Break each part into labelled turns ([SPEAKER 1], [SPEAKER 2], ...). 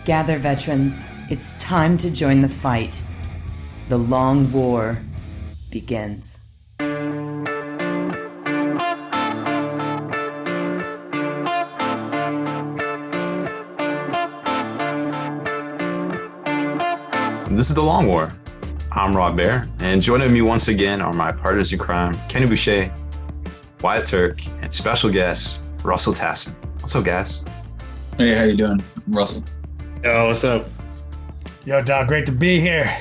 [SPEAKER 1] Gather, veterans. It's time to join the fight. The long war begins.
[SPEAKER 2] This is The Long War. I'm Rob Baer, and joining me once again are my partners in crime, Kenny Boucher, Wyatt Turk, and special guest, Russel Tassin. What's up, guys?
[SPEAKER 3] Hey, how you doing, Russell?
[SPEAKER 4] Yo, what's up?
[SPEAKER 5] Yo, dog, great to be here.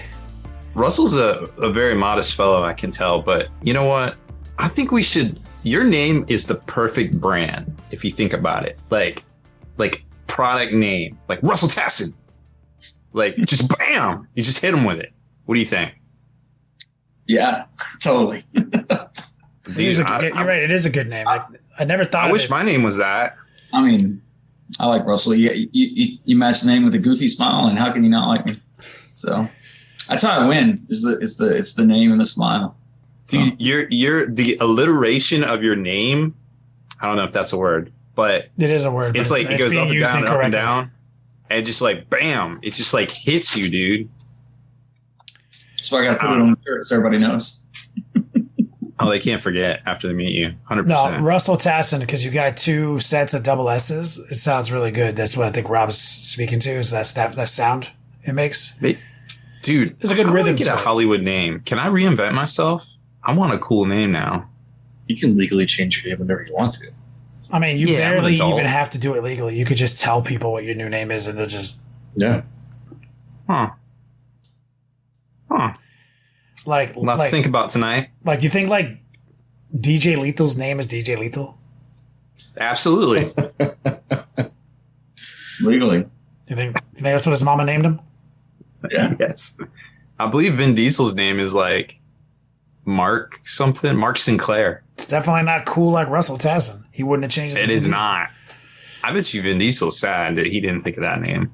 [SPEAKER 2] Russell's a very modest fellow, I can tell, but you know what? I think we should, your name is the perfect brand, if you think about it. Like product name, like Russel Tassin. Like, just bam! You just hit him with it. What do you think?
[SPEAKER 3] Yeah, totally.
[SPEAKER 5] You're right. It is a good name. I never thought.
[SPEAKER 2] I
[SPEAKER 5] of
[SPEAKER 2] wish
[SPEAKER 5] it.
[SPEAKER 2] my name was that.
[SPEAKER 3] I mean, I like Russell. You match the name with a goofy smile, and how can you not like me? So that's how I win. It's the name and the smile.
[SPEAKER 2] Dude, you're the alliteration of your name. I don't know if that's a word, but
[SPEAKER 5] it is a word.
[SPEAKER 2] It's like it goes up and down. And just like, bam, it just like hits you, dude.
[SPEAKER 3] So I got to put it on the shirt so everybody knows.
[SPEAKER 2] Oh, they can't forget after they meet you. 100%.
[SPEAKER 5] No, Russel Tassin, because you got two sets of double S's. It sounds really good. That's what I think Rob's speaking to, is that sound it makes.
[SPEAKER 2] Dude,
[SPEAKER 5] it's a good rhythm.
[SPEAKER 2] Get a Hollywood name. Can I reinvent myself? I want a cool name now.
[SPEAKER 4] You can legally change your name whenever you want to.
[SPEAKER 5] I mean, you barely even have to do it legally. You could just tell people what your new name is, and they'll just
[SPEAKER 2] Huh.
[SPEAKER 5] Like
[SPEAKER 2] to think about tonight.
[SPEAKER 5] Like, you think like DJ Lethal's name is DJ Lethal?
[SPEAKER 2] Absolutely.
[SPEAKER 3] Legally.
[SPEAKER 5] You think that's what his mama named him?
[SPEAKER 3] Yeah.
[SPEAKER 2] Yes. I believe Vin Diesel's name is like Mark something. Mark Sinclair.
[SPEAKER 5] It's definitely not cool like Russel Tassin. He wouldn't have changed it.
[SPEAKER 2] It is not. I bet you Vin Diesel's sad that he didn't think of that name.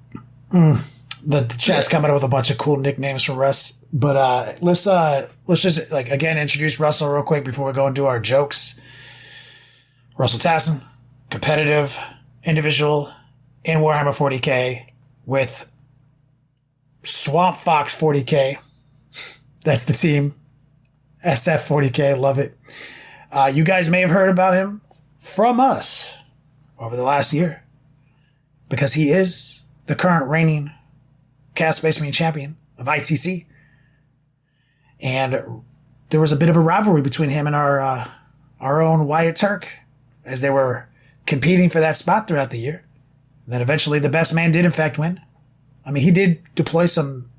[SPEAKER 5] The chat's coming up with a bunch of cool nicknames for Russ. But let's just again introduce Russell real quick before we go and do our jokes. Russel Tassin, competitive individual in Warhammer 40K with Swamp Fox 40K. That's the team. SF 40K, love it. You guys may have heard about him from us over the last year because he is the current reigning Chaos Space Marine champion of ITC. And there was a bit of a rivalry between him and our own Wyatt Turk as they were competing for that spot throughout the year. And then eventually the best man did in fact win. I mean, he did deploy some,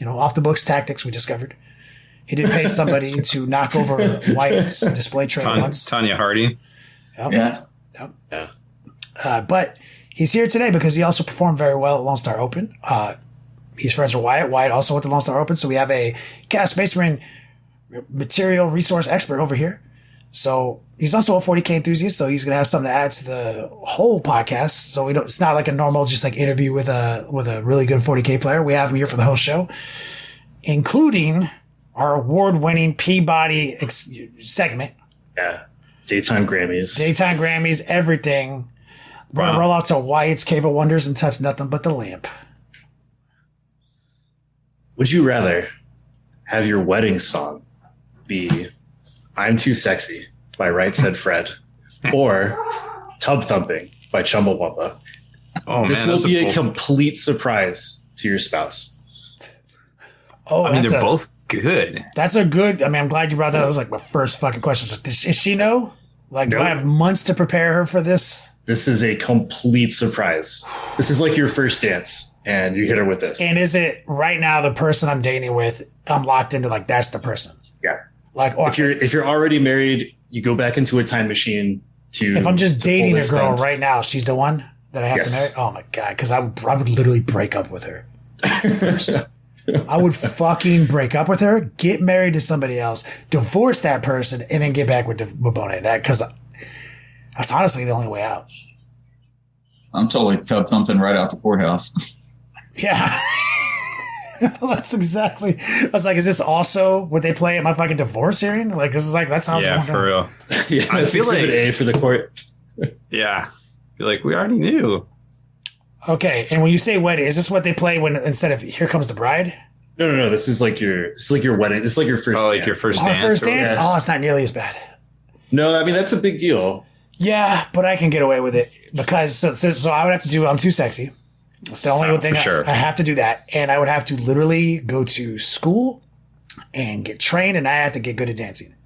[SPEAKER 5] off the books tactics we discovered. He did pay somebody to knock over Wyatt's display tray once.
[SPEAKER 2] Tanya Hardy.
[SPEAKER 3] Yep.
[SPEAKER 4] Yeah.
[SPEAKER 5] But he's here today because he also performed very well at Lone Star Open. He's friends with Wyatt. Wyatt also went to Lone Star Open. So we have a Chaos Space Marine material resource expert over here. So he's also a 40K enthusiast. So he's going to have something to add to the whole podcast. So it's not like a normal just like interview with a really good 40K player. We have him here for the whole show, including our award-winning Peabody segment.
[SPEAKER 4] Yeah. Daytime Grammys,
[SPEAKER 5] everything. We're going to roll out to Wyatt's Cave of Wonders and touch nothing but the lamp.
[SPEAKER 4] Would you rather have your wedding song be I'm Too Sexy by Right Said Fred or Tub Thumping by Chumbawamba?
[SPEAKER 2] Oh,
[SPEAKER 4] this
[SPEAKER 2] man,
[SPEAKER 4] will be a complete surprise to your spouse.
[SPEAKER 5] Oh,
[SPEAKER 2] I mean, they're both good.
[SPEAKER 5] That's a good. I mean, I'm glad you brought that. That was like my first fucking question. Does she know? Like, do I have months to prepare her for this?
[SPEAKER 4] This is a complete surprise. This is like your first dance, and you hit her with this.
[SPEAKER 5] And is it right now the person I'm dating with? I'm locked into like that's the person.
[SPEAKER 4] Yeah.
[SPEAKER 5] Like,
[SPEAKER 4] if you're already married, you go back into a time machine to.
[SPEAKER 5] If I'm just dating a girl right now, she's the one that I have to marry. Oh my god! Because I would literally break up with her first. I would fucking break up with her, get married to somebody else, divorce that person, and then get back with Bonet. Because that's honestly the only way out.
[SPEAKER 3] I'm totally tub thumping right out the courthouse.
[SPEAKER 5] Yeah. That's exactly. I was like, is this also what they play at my fucking divorce hearing? Like, this is like, that's how it's going
[SPEAKER 2] for real.
[SPEAKER 4] Yeah, I feel like A for the court.
[SPEAKER 2] Yeah. I feel like we already knew.
[SPEAKER 5] Okay, and when you say wedding, is this what they play when instead of "Here Comes the Bride"?
[SPEAKER 4] No. This is like your wedding. This is like your first.
[SPEAKER 2] Oh, like
[SPEAKER 4] dance.
[SPEAKER 2] your first
[SPEAKER 5] Oh,
[SPEAKER 2] dance.
[SPEAKER 5] first
[SPEAKER 2] or
[SPEAKER 5] dance?
[SPEAKER 2] whatever.
[SPEAKER 5] Oh, it's not nearly as bad.
[SPEAKER 4] No, I mean that's a big deal.
[SPEAKER 5] Yeah, but I can get away with it because so I would have to do. I'm too sexy. It's the only thing
[SPEAKER 2] for sure.
[SPEAKER 5] I have to do that, and I would have to literally go to school and get trained, and I have to get good at dancing.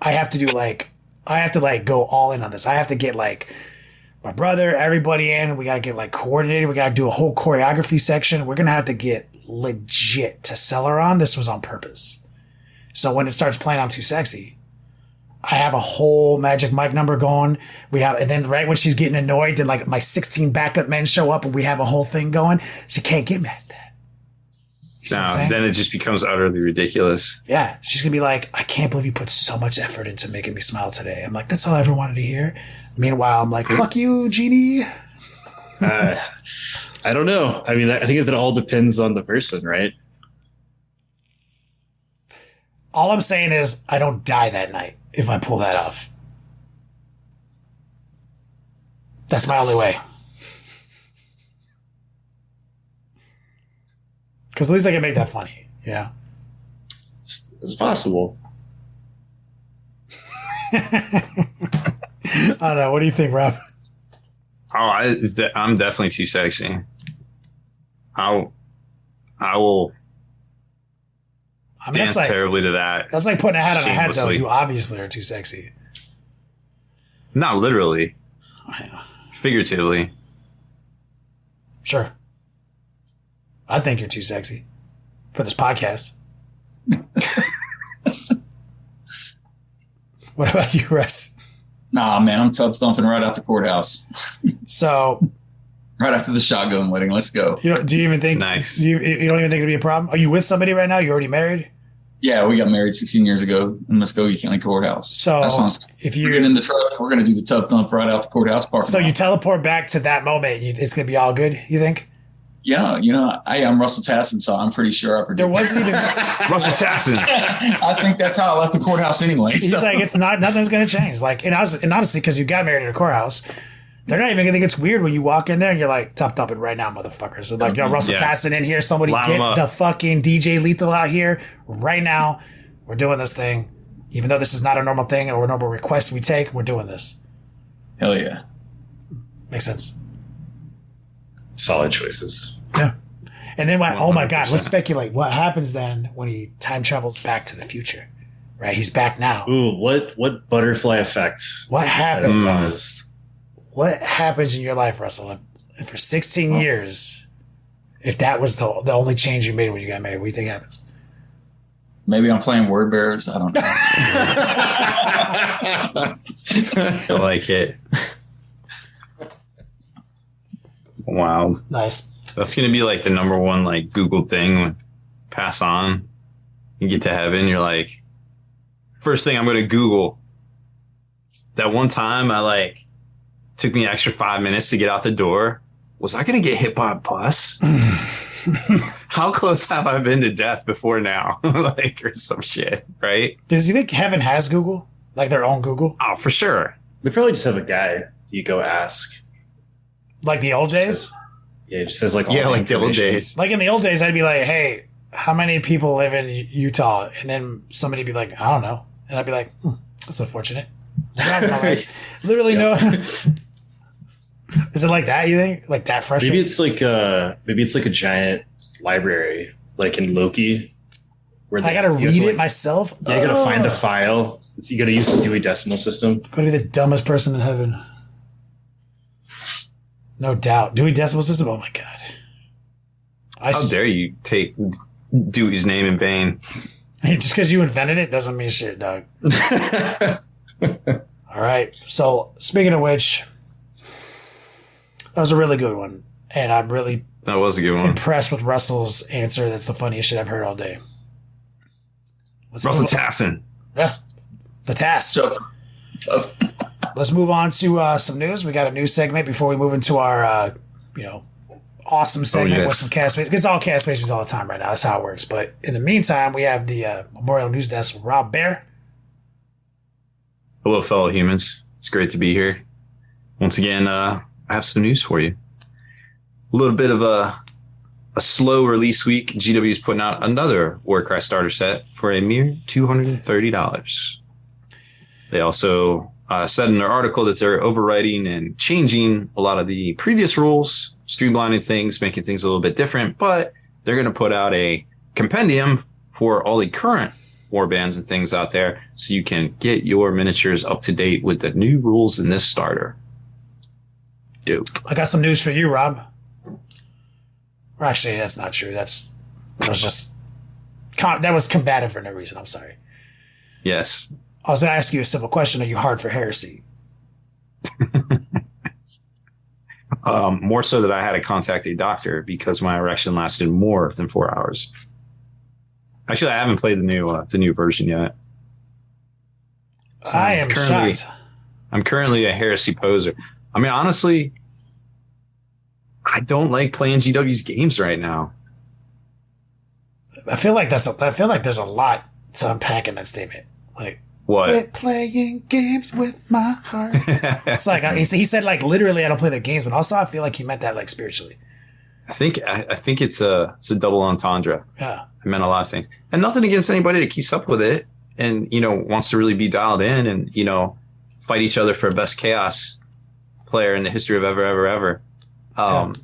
[SPEAKER 5] I have to go all in on this. I have to get like my brother, everybody in. We got to get like coordinated. We got to do a whole choreography section. We're going to have to get legit to sell her on. This was on purpose. So when it starts playing I'm Too Sexy, I have a whole Magic Mike number going. And then right when she's getting annoyed, then like my 16 backup men show up and we have a whole thing going. She can't get mad at that. You see what I'm saying?
[SPEAKER 2] Then it just becomes utterly ridiculous.
[SPEAKER 5] Yeah. She's going to be like, I can't believe you put so much effort into making me smile today. I'm like, that's all I ever wanted to hear. Meanwhile, I'm like, fuck you, Jeannie.
[SPEAKER 4] I don't know. I mean, I think it all depends on the person, right?
[SPEAKER 5] All I'm saying is I don't die that night if I pull that off. That's my only way. Because at least I can make that funny, you know?
[SPEAKER 4] It's possible.
[SPEAKER 5] I don't know. What do you think, Rob?
[SPEAKER 2] Oh, I'm definitely too sexy. I will
[SPEAKER 5] I mean,
[SPEAKER 2] dance terribly to that.
[SPEAKER 5] That's like putting a hat on a hat, though.
[SPEAKER 2] Shamelessly.
[SPEAKER 5] You obviously are too sexy.
[SPEAKER 2] Not literally. Figuratively.
[SPEAKER 5] Sure. I think you're too sexy for this podcast. What about you, Russ?
[SPEAKER 3] Nah, man, I'm tub thumping right out the courthouse.
[SPEAKER 5] So,
[SPEAKER 3] Right after the shotgun wedding. Let's go.
[SPEAKER 5] do you even think?
[SPEAKER 2] Nice.
[SPEAKER 5] You don't even think it'd be a problem? Are you with somebody right now? You already married?
[SPEAKER 3] Yeah, we got married 16 years ago in Muskogee County Courthouse.
[SPEAKER 5] So
[SPEAKER 3] that's what
[SPEAKER 5] if
[SPEAKER 3] we're
[SPEAKER 5] you
[SPEAKER 3] getting in the truck, we're going to do the tub thump right out the courthouse parking
[SPEAKER 5] so
[SPEAKER 3] lot.
[SPEAKER 5] you teleport back to that moment, it's gonna be all good. You think?
[SPEAKER 3] Yeah, I'm Russell Tassin, so I'm pretty sure I
[SPEAKER 5] There
[SPEAKER 3] predicted.
[SPEAKER 5] wasn't even.
[SPEAKER 2] Russell Tassin.
[SPEAKER 3] I think that's how I left the courthouse anyway.
[SPEAKER 5] He's
[SPEAKER 3] so.
[SPEAKER 5] like, it's not. Nothing's gonna change. Like, and honestly, because you got married at a courthouse, they're not even gonna think it's weird when you walk in there and you're like, top thumping right now, motherfuckers. So like, yo, Russell
[SPEAKER 2] Yeah.
[SPEAKER 5] Tassin in here. Somebody
[SPEAKER 2] Line
[SPEAKER 5] get
[SPEAKER 2] 'em up.
[SPEAKER 5] the fucking DJ Lethal out here right now. We're doing this thing, even though this is not a normal thing or a normal request we take. We're doing this.
[SPEAKER 3] Hell yeah.
[SPEAKER 5] Makes sense.
[SPEAKER 4] Solid choices.
[SPEAKER 5] Yeah. And then what? Oh my God!
[SPEAKER 2] 100%.
[SPEAKER 5] Let's speculate. What happens then when he time travels back to the future? Right, he's back now.
[SPEAKER 4] Ooh, what butterfly effect
[SPEAKER 5] What
[SPEAKER 4] that
[SPEAKER 5] happens?
[SPEAKER 4] caused?
[SPEAKER 5] What happens in your life, Russell? If for 16 years, if that was the only change you made when you got married, what do you think happens?
[SPEAKER 3] Maybe I'm playing word bearers. I don't know.
[SPEAKER 2] I like it. Wow.
[SPEAKER 5] Nice.
[SPEAKER 2] That's going to be like the number one like Google thing. Pass on. You get to heaven. You're like, first thing I'm going to Google. That one time took me an extra 5 minutes to get out the door. Was I going to get hit by a bus? How close have I been to death before now? Or some shit, right?
[SPEAKER 5] Does you think heaven has Google? Like their own Google?
[SPEAKER 2] Oh, for sure.
[SPEAKER 4] They probably just have a guy you go ask.
[SPEAKER 5] Like the old days?
[SPEAKER 4] Yeah, it just says like all
[SPEAKER 2] Yeah,
[SPEAKER 4] the
[SPEAKER 2] like the old
[SPEAKER 4] information.
[SPEAKER 2] days.
[SPEAKER 5] Like in the old days, I'd be like, hey, how many people live in Utah? And then somebody'd be like, I don't know. And I'd be like, that's unfortunate. Literally no. Is it like that, you think? Like that frustrating?
[SPEAKER 4] Maybe it's like a giant library, like in Loki, where
[SPEAKER 5] I gotta
[SPEAKER 4] you have
[SPEAKER 5] read
[SPEAKER 4] to,
[SPEAKER 5] it myself?
[SPEAKER 4] Yeah, you gotta find the file. You gotta use the Dewey Decimal System.
[SPEAKER 5] Gonna be the dumbest person in heaven. No doubt. Dewey Decimal System? Oh my God.
[SPEAKER 2] How dare you take Dewey's name in vain?
[SPEAKER 5] Just because you invented it doesn't mean shit, dog. All right. So, speaking of which, that was a really good one. And I'm really
[SPEAKER 2] That was a good one.
[SPEAKER 5] impressed with Russell's answer. That's the funniest shit I've heard all day.
[SPEAKER 2] Russell Tassin.
[SPEAKER 5] Yeah. The task.
[SPEAKER 3] So,
[SPEAKER 5] Let's move on to some news. We got a news segment before we move into our, awesome segment
[SPEAKER 2] yes.
[SPEAKER 5] with some cast space. It's all cast spaces all the time right now. That's how it works. But in the meantime, we have the Memorial News Desk with Rob Baer.
[SPEAKER 2] Hello, fellow humans. It's great to be here. Once again, I have some news for you. little bit of a slow release week. GW is putting out another Warcraft starter set for a mere $230. They also said in their article that they're overwriting and changing a lot of the previous rules, streamlining things, making things a little bit different, but they're going to put out a compendium for all the current warbands and things out there so you can get your miniatures up to date with the new rules in this starter. Dope.
[SPEAKER 5] I got some news for you, Rob. Or actually, that's not true. That was combative for no reason. I'm sorry.
[SPEAKER 2] Yes.
[SPEAKER 5] I was going to ask you a simple question. Are you hard for heresy?
[SPEAKER 2] More so that I had to contact a doctor because my erection lasted more than 4 hours. Actually, I haven't played the new version yet. So
[SPEAKER 5] I am shocked.
[SPEAKER 2] I'm currently a heresy poser. I mean, honestly, I don't like playing GW's games right now.
[SPEAKER 5] I feel like there's a lot to unpack in that statement. Like,
[SPEAKER 2] what?
[SPEAKER 5] Quit playing games with my heart. It's like he said, like literally, I don't play their games, but also I feel like he meant that like spiritually.
[SPEAKER 2] I think it's a double entendre.
[SPEAKER 5] Yeah,
[SPEAKER 2] it meant a lot of things, and nothing against anybody that keeps up with it and wants to really be dialed in and fight each other for best chaos player in the history of ever.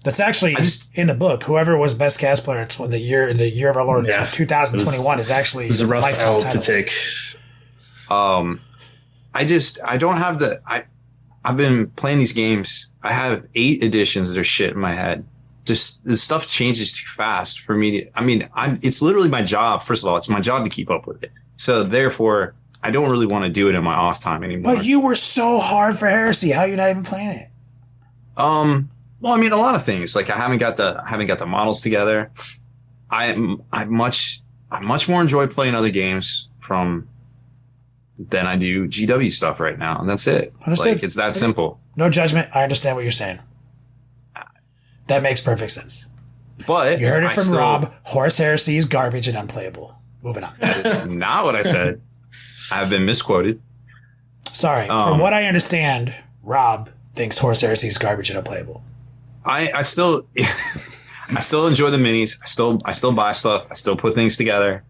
[SPEAKER 5] That's actually in the book. Whoever was best cast player in the year of our Lord 2021 is actually
[SPEAKER 4] it was a rough L to take.
[SPEAKER 2] I don't have I've been playing these games. I have 8 editions that are shit in my head. Just the stuff changes too fast for me. It's literally my job. First of all, it's my job to keep up with it. So therefore, I don't really want to do it in my off time anymore.
[SPEAKER 5] But you were so hard for heresy. How are you not even playing it?
[SPEAKER 2] Well, a lot of things. Like I haven't got the models together. I much more enjoy playing other games than I do GW stuff right now, and that's it.
[SPEAKER 5] Understood.
[SPEAKER 2] Like it's that simple.
[SPEAKER 5] No judgment. I understand what you're saying. That makes perfect sense.
[SPEAKER 2] But
[SPEAKER 5] you heard it from Rob. Horus Heresy is garbage and unplayable. Moving on.
[SPEAKER 2] That is not what I said. I've been misquoted.
[SPEAKER 5] Sorry. From what I understand, Rob thinks Horus Heresy is garbage and unplayable.
[SPEAKER 2] I still enjoy the minis. I still buy stuff. I still put things together.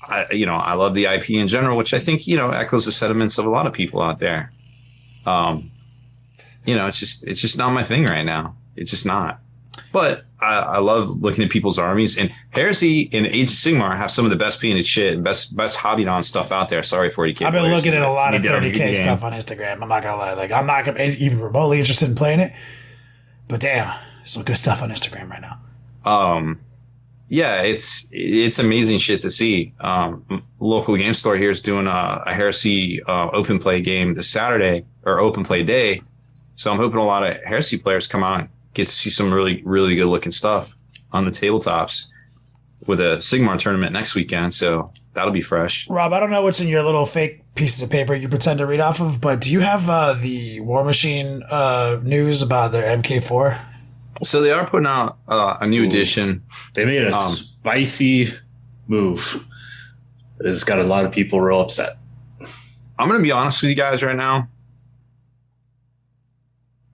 [SPEAKER 2] I love the IP in general, which I think, echoes the sentiments of a lot of people out there. It's just not my thing right now. It's just not. But I love looking at people's armies, and Heresy and Age of Sigmar have some of the best painted shit and best hobbied on stuff out there. Sorry, 40K.
[SPEAKER 5] I've been looking at a lot of 30K stuff on Instagram. I'm not gonna lie. Like, I'm not gonna even remotely interested in playing it. But damn, there's some good stuff on Instagram right now.
[SPEAKER 2] Yeah, it's amazing shit to see. Local game store here is doing a Heresy open play game this Saturday, or open play day. So I'm hoping a lot of Heresy players come out and get to see some really, really good looking stuff on the tabletops with a Sigmar tournament next weekend. So that'll be fresh.
[SPEAKER 5] Rob, I don't know what's in your little fake pieces of paper you pretend to read off of, but do you have the War Machine news about their MK4?
[SPEAKER 2] So they are putting out a new edition.
[SPEAKER 4] They made a spicy move that has got a lot of people real upset.
[SPEAKER 2] I'm going to be honest with you guys right now.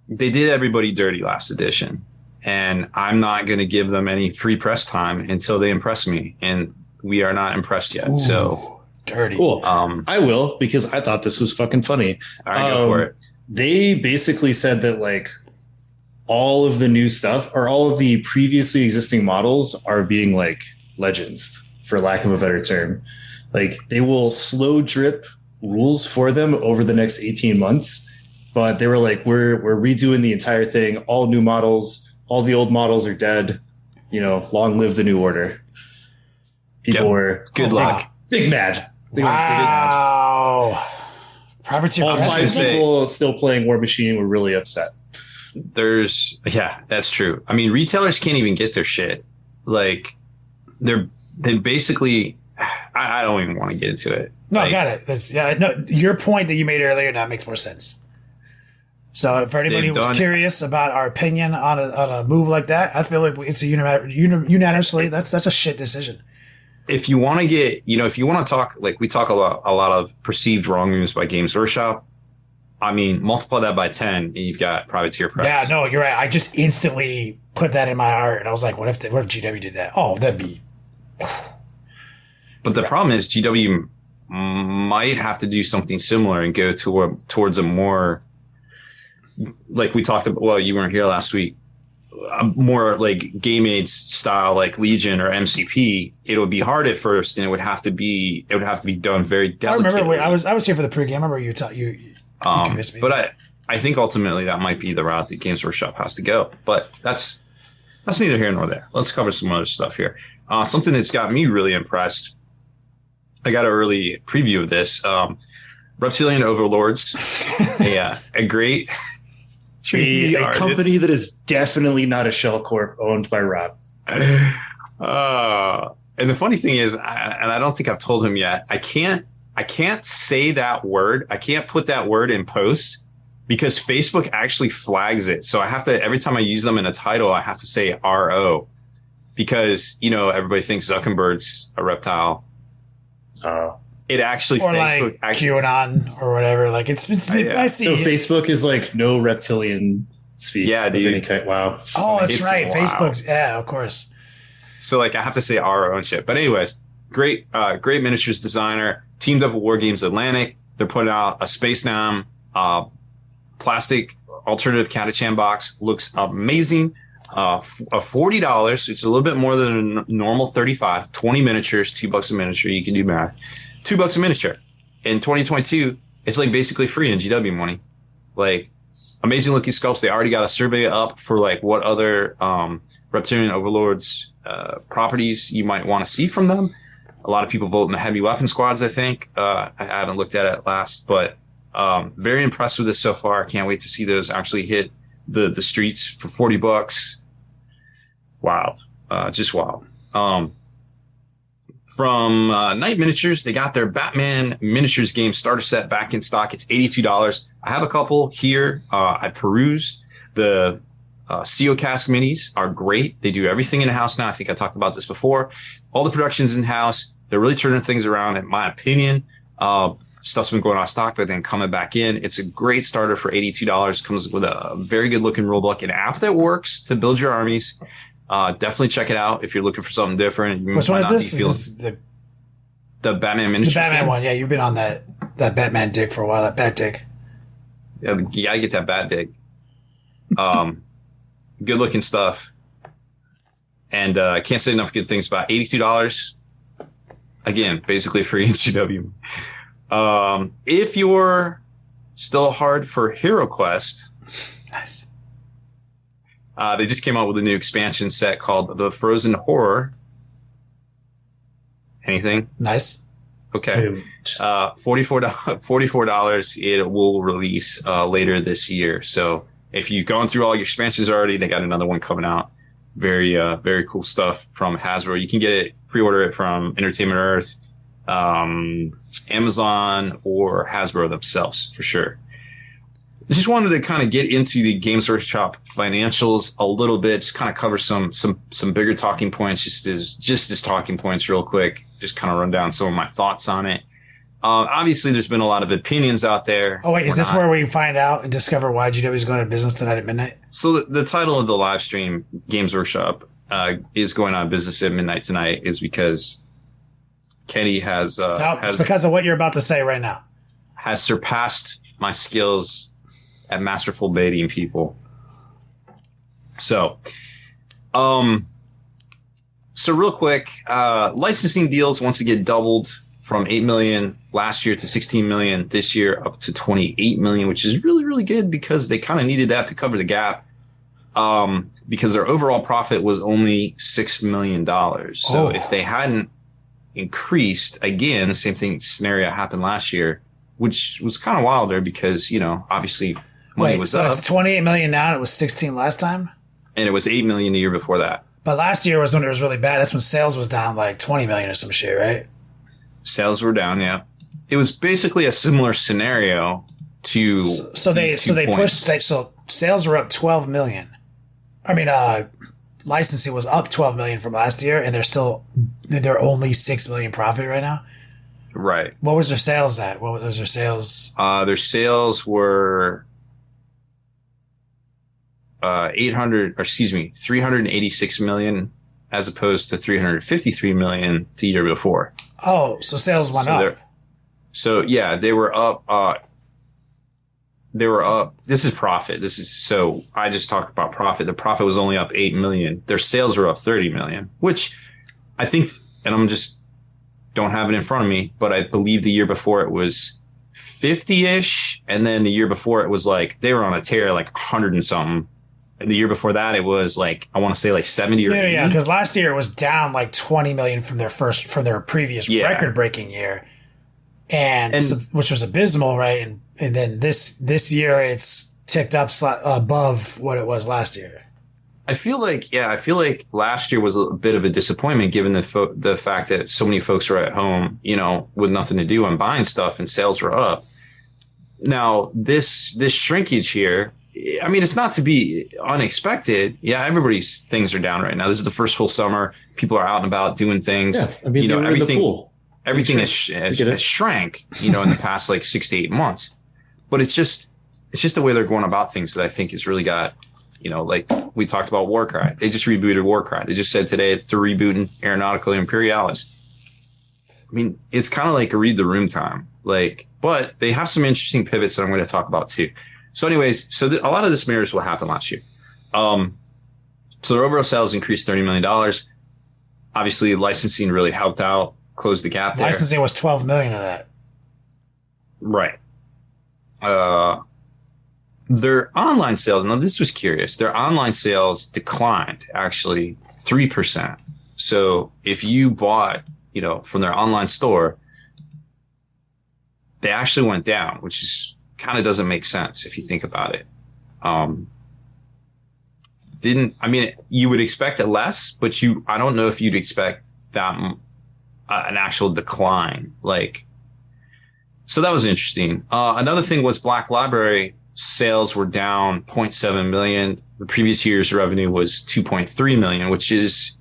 [SPEAKER 2] They did everybody dirty last edition, and I'm not going to give them any free press time until they impress me, and we are not impressed yet.
[SPEAKER 5] Ooh,
[SPEAKER 2] so
[SPEAKER 5] dirty.
[SPEAKER 4] Cool. I will, because I thought this was fucking funny.
[SPEAKER 2] All right, go for it.
[SPEAKER 4] They basically said that like all of the new stuff or all of the previously existing models are being like legends, for lack of a better term. Like they will slow drip rules for them over the next 18 months. But they were like, we're redoing the entire thing, all new models, all the old models are dead. Long live the new order. People were
[SPEAKER 2] good luck.
[SPEAKER 4] Big mad.
[SPEAKER 5] Wow. Privateer.
[SPEAKER 4] All 5 people still playing War Machine were really upset.
[SPEAKER 2] That's true. I mean, retailers can't even get their shit. Like they basically, I don't even want to get into it.
[SPEAKER 5] No, I got it. Your point that you made earlier now makes more sense. So for anybody who was curious about our opinion on a move like that, I feel like it's a unanimously that's a shit decision.
[SPEAKER 2] If you want to get, if you want to talk, like we talk a lot of perceived wrong moves by Games Workshop, I mean, multiply that by 10 and you've got privateer price.
[SPEAKER 5] Yeah, no, you're right. I just instantly put that in my heart, and I was like, what if GW did that? Oh, that'd be.
[SPEAKER 2] But the problem is GW might have to do something similar and go towards a more, like we talked about. Well, you weren't here last week. A more like Game Aids style, like Legion or MCP. It would be hard at first, and it would have to be done very delicately.
[SPEAKER 5] I remember. I was here for the pregame. I remember you convinced me.
[SPEAKER 2] But I think ultimately that might be the route that Games Workshop has to go. But that's neither here nor there. Let's cover some other stuff here. Something that's got me really impressed. I got an early preview of this. Reptilian Overlords, a great
[SPEAKER 4] a company that is definitely not a shell corp owned by Rob.
[SPEAKER 2] And the funny thing is, and I don't think I've told him yet, I can't say that word. I can't put that word in posts because Facebook actually flags it. So I have to, every time I use them in a title, I have to say RO because, everybody thinks Zuckerberg's a reptile. It actually,
[SPEAKER 5] or
[SPEAKER 2] Facebook
[SPEAKER 5] like QAnon or whatever. Like I see.
[SPEAKER 4] So Facebook is like no reptilian speak.
[SPEAKER 2] Yeah,
[SPEAKER 4] of
[SPEAKER 2] dude.
[SPEAKER 4] any kind. Wow.
[SPEAKER 5] Oh, that's right.
[SPEAKER 2] Wow.
[SPEAKER 5] Facebook's. Yeah, of course.
[SPEAKER 2] So like I have to say RO and shit. But anyways, great miniatures designer. Teamed up with War Games Atlantic. They're putting out a Space Nam plastic alternative Catachan box. Looks amazing. $40, it's a little bit more than a normal 35. 20 miniatures, $2 a miniature. You can do math. $2 a miniature. In 2022, it's like basically free in GW money. Like amazing looking sculpts. They already got a survey up for like what other Reptilian Overlords properties you might want to see from them. A lot of people vote in the heavy weapon squads, I think. I haven't looked at it last, but very impressed with this so far. I can't wait to see those actually hit the streets for $40. Wild. Just wild. From Night Miniatures, they got their Batman miniatures game starter set back in stock. It's $82. I have a couple here. I perused. The CO Cast minis are great. They do everything in-house now. I think I talked about this before. All the production's in-house. They're really turning things around, in my opinion. Stuff's been going off stock, but then coming back in. It's a great starter for $82. Comes with a very good looking rulebook, an app that works to build your armies. Definitely check it out if you're looking for something different.
[SPEAKER 5] Which one is this? Is this
[SPEAKER 2] the Batman miniatures?
[SPEAKER 5] The Batman
[SPEAKER 2] game?
[SPEAKER 5] one, yeah. You've been on that Batman dick for a while. That Bat dick.
[SPEAKER 2] Yeah, you gotta get that Bat dick. Good looking stuff, and I can't say enough good things about $82. Again, basically free in GW. If you're still hard for Hero Quest,
[SPEAKER 5] nice.
[SPEAKER 2] They just came out with a new expansion set called The Frozen Horror. Anything?
[SPEAKER 5] Nice.
[SPEAKER 2] Okay. $44. It will release later this year. So if you've gone through all your expansions already, they got another one coming out. Very, very cool stuff from Hasbro. You can get it, pre-order it from Entertainment Earth, Amazon, or Hasbro themselves for sure. I just wanted to kind of get into the Games Workshop financials a little bit, just kind of cover some bigger talking points, just as talking points real quick, just kind of run down some of my thoughts on it. Obviously, there's been a lot of opinions out there.
[SPEAKER 5] Oh, wait, is this where we find out and discover why GW is going to business tonight at midnight?
[SPEAKER 2] So the title of the live stream, Games Workshop, is going on business at midnight tonight, is because Kenny has...
[SPEAKER 5] it's because of what you're about to say right now.
[SPEAKER 2] Has surpassed my skills at masterful baiting people. So real quick, licensing deals once again doubled from 8 million last year to 16 million this year, up to 28 million, which is really, really good because they kind of needed that to cover the gap. Because their overall profit was only $6 million. So if they hadn't increased, again, the same scenario happened last year, which was kind of wilder because, obviously money was up.
[SPEAKER 5] It's 28 million now and it was 16 last time?
[SPEAKER 2] And it was 8 million the year before that.
[SPEAKER 5] But last year was when it was really bad. That's when sales was down like 20 million or some shit, right?
[SPEAKER 2] Sales were down, yeah. It was basically a similar scenario to
[SPEAKER 5] so they pushed so sales were up 12 million. I mean, licensing was up 12 million from last year, and they're only 6 million profit right now.
[SPEAKER 2] Right.
[SPEAKER 5] What was their sales at? What was their sales?
[SPEAKER 2] Their sales were 386 million as opposed to 353 million the year before.
[SPEAKER 5] Oh, so sales went up.
[SPEAKER 2] So yeah, they were up. They were up. This is profit. So I just talked about profit. The profit was only up 8 million. Their sales were up 30 million, which I think, and don't have it in front of me, but I believe the year before it was 50-ish. And then the year before it was like, they were on a tear, like 100 and something. And the year before that, it was like, I want to say like 70 or 80.
[SPEAKER 5] Yeah, because last year it was down like 20 million from their previous record breaking year. And so, which was abysmal, right? And then this year it's ticked up above what it was last year.
[SPEAKER 2] I feel like last year was a bit of a disappointment given the fact that so many folks were at home, with nothing to do and buying stuff, and sales were up. Now this shrinkage here, I mean, it's not to be unexpected. Yeah, everybody's things are down right now. This is the first full summer. People are out and about doing things.
[SPEAKER 4] Yeah, I mean, everything. In the pool.
[SPEAKER 2] Everything has shrank, in the past like 6 to 8 months. But it's just the way they're going about things that I think has really got, like we talked about Warcry. They just rebooted Warcry. They just said today they're rebooting Aeronautical Imperialis. I mean, it's kind of like a read the room time. But they have some interesting pivots that I'm going to talk about too. So anyways, a lot of this mirrors what happened last year. So their overall sales increased $30 million. Obviously, licensing really helped out. Close the gap there.
[SPEAKER 5] Licensing was 12 million of that.
[SPEAKER 2] Right. Their online sales, now this was curious. Their online sales declined actually 3%. So if you bought, from their online store, they actually went down, which is kind of doesn't make sense if you think about it. You would expect it less, but I don't know if you'd expect that an actual decline. So that was interesting. Another thing was Black Library sales were down 0.7 million. The previous year's revenue was 2.3 million, which is,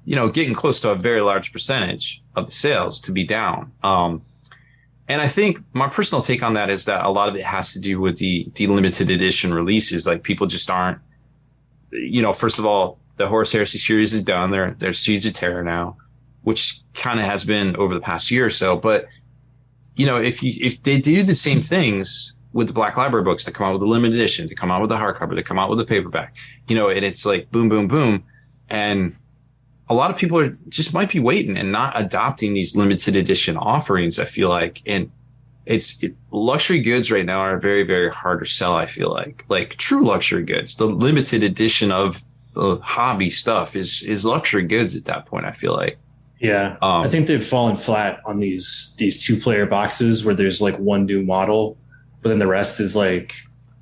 [SPEAKER 2] getting close to a very large percentage of the sales to be down. And I think my personal take on that is that a lot of it has to do with the limited edition releases. Like people just aren't, first of all, the Horus Heresy series is done. They're Seeds of Terror now, which kind of has been over the past year or so. But, if they do the same things with the Black Library books that come out with the limited edition, to come out with the hardcover, to come out with the paperback, and it's like boom, boom, boom. And a lot of people might be waiting and not adopting these limited edition offerings, I feel like. And luxury goods right now are very, very hard to sell, I feel like true luxury goods. The limited edition of the hobby stuff is luxury goods at that point, I feel like.
[SPEAKER 4] Yeah. I think they've fallen flat on these 2-player boxes where there's like one new model, but then the rest is like,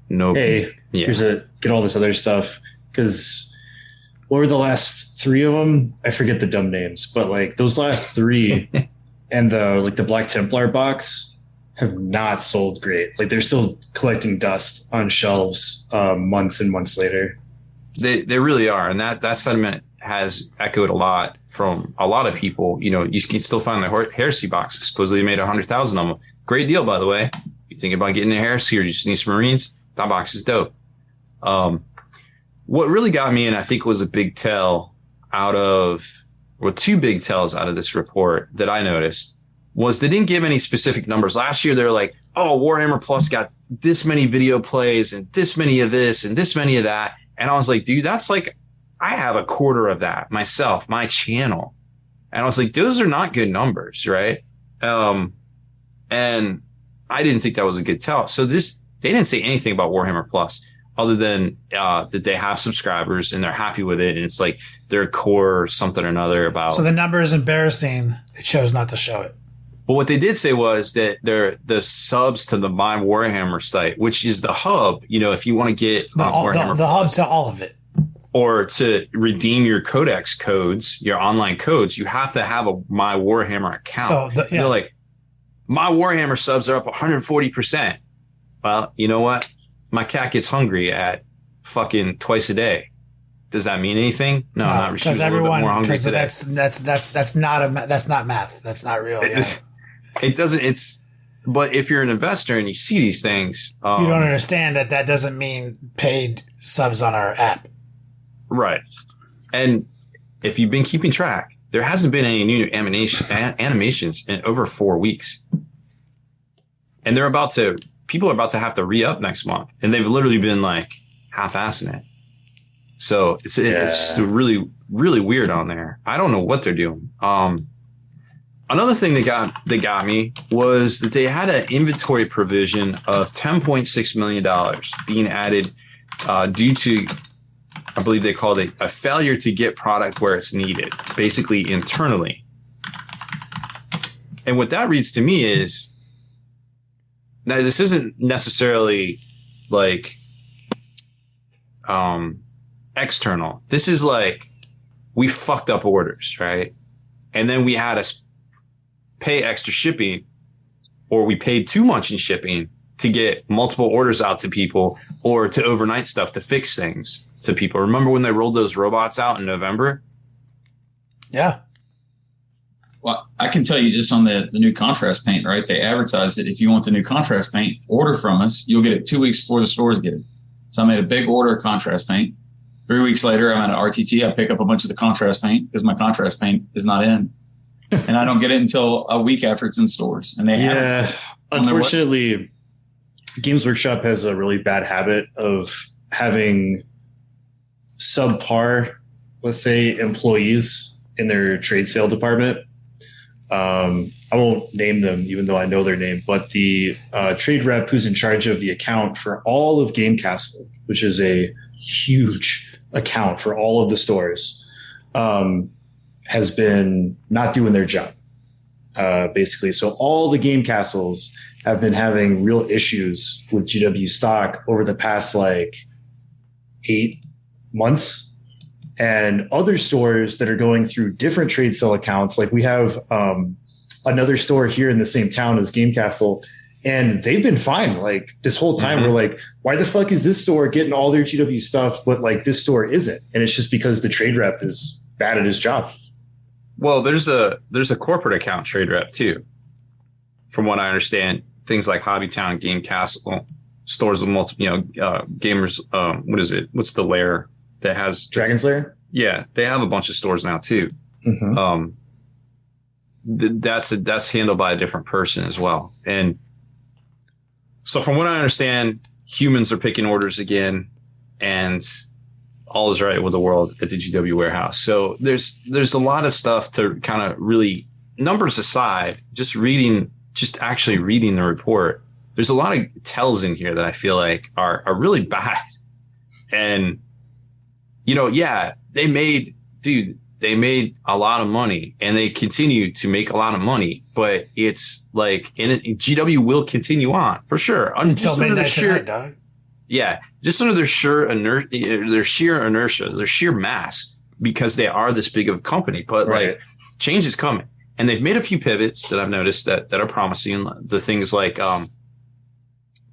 [SPEAKER 4] hey, here's get all this other stuff. Because what were the last 3 of them? I forget the dumb names, but like those last 3 and the Black Templar box have not sold great. Like they're still collecting dust on shelves months and months later.
[SPEAKER 2] They really are. And that sentiment has echoed a lot from a lot of people. You can still find the Heresy boxes. Supposedly they made 100,000 of them. Great deal, by the way. If you think about getting a Heresy or you just need some Marines, that box is dope. What really got me, and I think was a big tell two big tells out of this report that I noticed, was they didn't give any specific numbers. Last year, they were like, oh, Warhammer Plus got this many video plays and this many of this and this many of that. And I was like, dude, that's like, I have a quarter of that myself, my channel. And I was like, those are not good numbers, right? And I didn't think that was a good tell. So they didn't say anything about Warhammer Plus other than that they have subscribers and they're happy with it. And it's like their core something or another about.
[SPEAKER 5] So the number is embarrassing. They chose not to show it.
[SPEAKER 2] But what they did say was that they're the subs to the My Warhammer site, which is the hub, if you want to get
[SPEAKER 5] the hub to all of it.
[SPEAKER 2] Or to redeem your codex codes, your online codes, you have to have a My Warhammer account. So they're like, My Warhammer subs are up 140%. Well, you know what? My cat gets hungry at fucking twice a day. Does that mean anything? No, not
[SPEAKER 5] because everyone, because that's not math. That's not real. Yeah.
[SPEAKER 2] It doesn't. But if you're an investor and you see these things,
[SPEAKER 5] you don't understand that doesn't mean paid subs on our app.
[SPEAKER 2] Right. And if you've been keeping track, there hasn't been any new animations in over 4 weeks. And people are about to have to re-up next month. And they've literally been like half-assing it. So it's just really, really weird on there. I don't know what they're doing. Another thing that got me was that they had an inventory provision of $10.6 million being added due to, I believe they called it a failure to get product where it's needed, basically internally. And what that reads to me is, now this isn't necessarily like external. This is like we fucked up orders, right? And then we had to pay extra shipping, or we paid too much in shipping to get multiple orders out to people, or to overnight stuff to fix things to people. Remember when they rolled those robots out in November?
[SPEAKER 5] Yeah.
[SPEAKER 3] Well, I can tell you just on the new contrast paint, right? They advertised it. If you want the new contrast paint, order from us. You'll get it 2 weeks before the stores get it. So I made a big order of contrast paint. 3 weeks later, I'm at RTT. I pick up a bunch of the contrast paint because my contrast paint is not in. And I don't get it until a week after it's in stores. And they have it.
[SPEAKER 4] Unfortunately, Games Workshop has a really bad habit of having subpar, let's say, employees in their trade sale department. I won't name them, even though I know their name, but the trade rep who's in charge of the account for all of Gamecastle, which is a huge account for all of the stores, has been not doing their job, basically. So all the game castles have been having real issues with GW stock over the past 8 months. And other stores that are going through different trade sale accounts, like we have another store here in the same town as Game Castle, and they've been fine. Like this whole time, we're like, why the fuck is this store getting all their GW stuff, but this store isn't? And it's just because the trade rep is bad at his job.
[SPEAKER 2] Well, there's a corporate account trade rep too, from what I understand. Things like Hobbytown, Game Castle, stores with multiple, gamers. What is it? What's the lair that has
[SPEAKER 4] Dragon's Lair?
[SPEAKER 2] Yeah, they have a bunch of stores now too.
[SPEAKER 4] Mm-hmm.
[SPEAKER 2] That's handled by a different person as well. And so, from what I understand, humans are picking orders again, and all is right with the world at the GW warehouse. So there's a lot of stuff to kind of really, numbers aside, just actually reading the report. There's a lot of tells in here that I feel like are really bad. And, they made a lot of money, and they continue to make a lot of money, but it's GW will continue on for sure.
[SPEAKER 5] Until midnight tonight, dog.
[SPEAKER 2] Yeah, just under their sheer inertia, their sheer mass, because they are this big of a company. But change is coming, and they've made a few pivots that I've noticed that are promising. The things like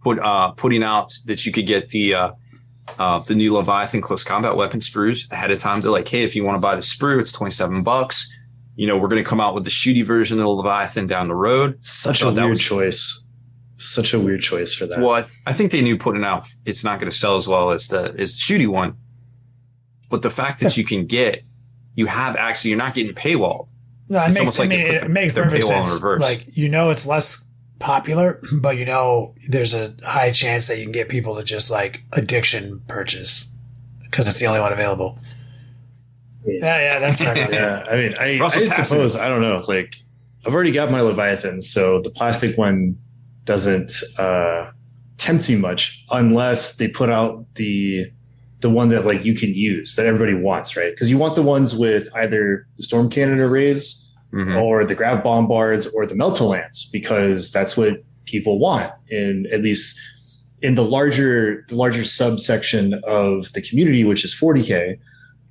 [SPEAKER 2] putting out that you could get the new Leviathan close combat weapon sprues ahead of time. They're like, hey, if you want to buy the sprue, it's $27. We're going to come out with the shooty version of the Leviathan down the road.
[SPEAKER 4] Such a weird choice. Such a weird choice for that.
[SPEAKER 2] Well, I think they knew putting out it's not going to sell as well as the shooty one. But the fact that you have access, you're not getting paywalled.
[SPEAKER 5] No, it makes perfect sense. It's less popular, but there's a high chance that you can get people to just addiction purchase because it's the only one available. Yeah, that's what I
[SPEAKER 4] yeah, I suppose, I don't know. I've already got my Leviathan, so the plastic one doesn't tempt me much unless they put out the one that you can use that everybody wants, right? Because you want the ones with either the storm cannon arrays or the grav bombards or the meltalance, because that's what people want, at least in the larger subsection of the community, which is 40K.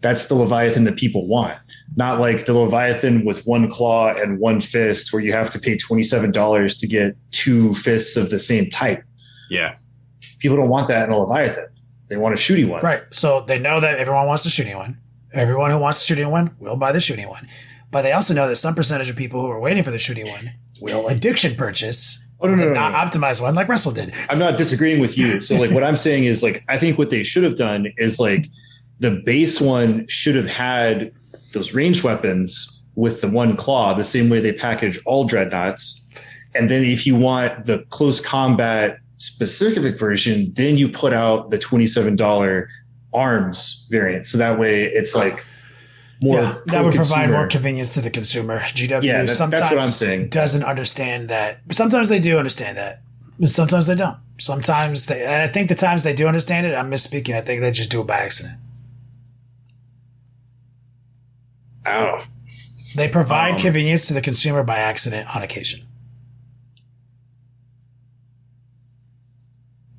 [SPEAKER 4] That's the Leviathan that people want, not the Leviathan with one claw and one fist where you have to pay $27 to get 2 fists of the same type.
[SPEAKER 2] Yeah.
[SPEAKER 4] People don't want that in a Leviathan. They want a shooting one.
[SPEAKER 5] Right. So they know that everyone wants the shooting one. Everyone who wants the shooting one will buy the shooting one. But they also know that some percentage of people who are waiting for the shitty one will addiction purchase.
[SPEAKER 4] Oh, no,
[SPEAKER 5] not optimize one like Russell did.
[SPEAKER 4] I'm not disagreeing with you. So like what I'm saying is like, I think what they should have done is like the base one should have had those ranged weapons with the one claw, the same way they package all dreadnoughts. And then if you want the close combat specific version, then you put out the $27 arms variant. So that way it's like more.
[SPEAKER 5] Yeah, that would provide more convenience to the consumer. GW sometimes that's what I'm saying. Doesn't understand that. Sometimes they do understand that, but sometimes they don't. Sometimes they, and I think the times they do understand it, I'm misspeaking. I think they just do it by accident.
[SPEAKER 4] Oh.
[SPEAKER 5] They provide convenience to the consumer by accident on occasion.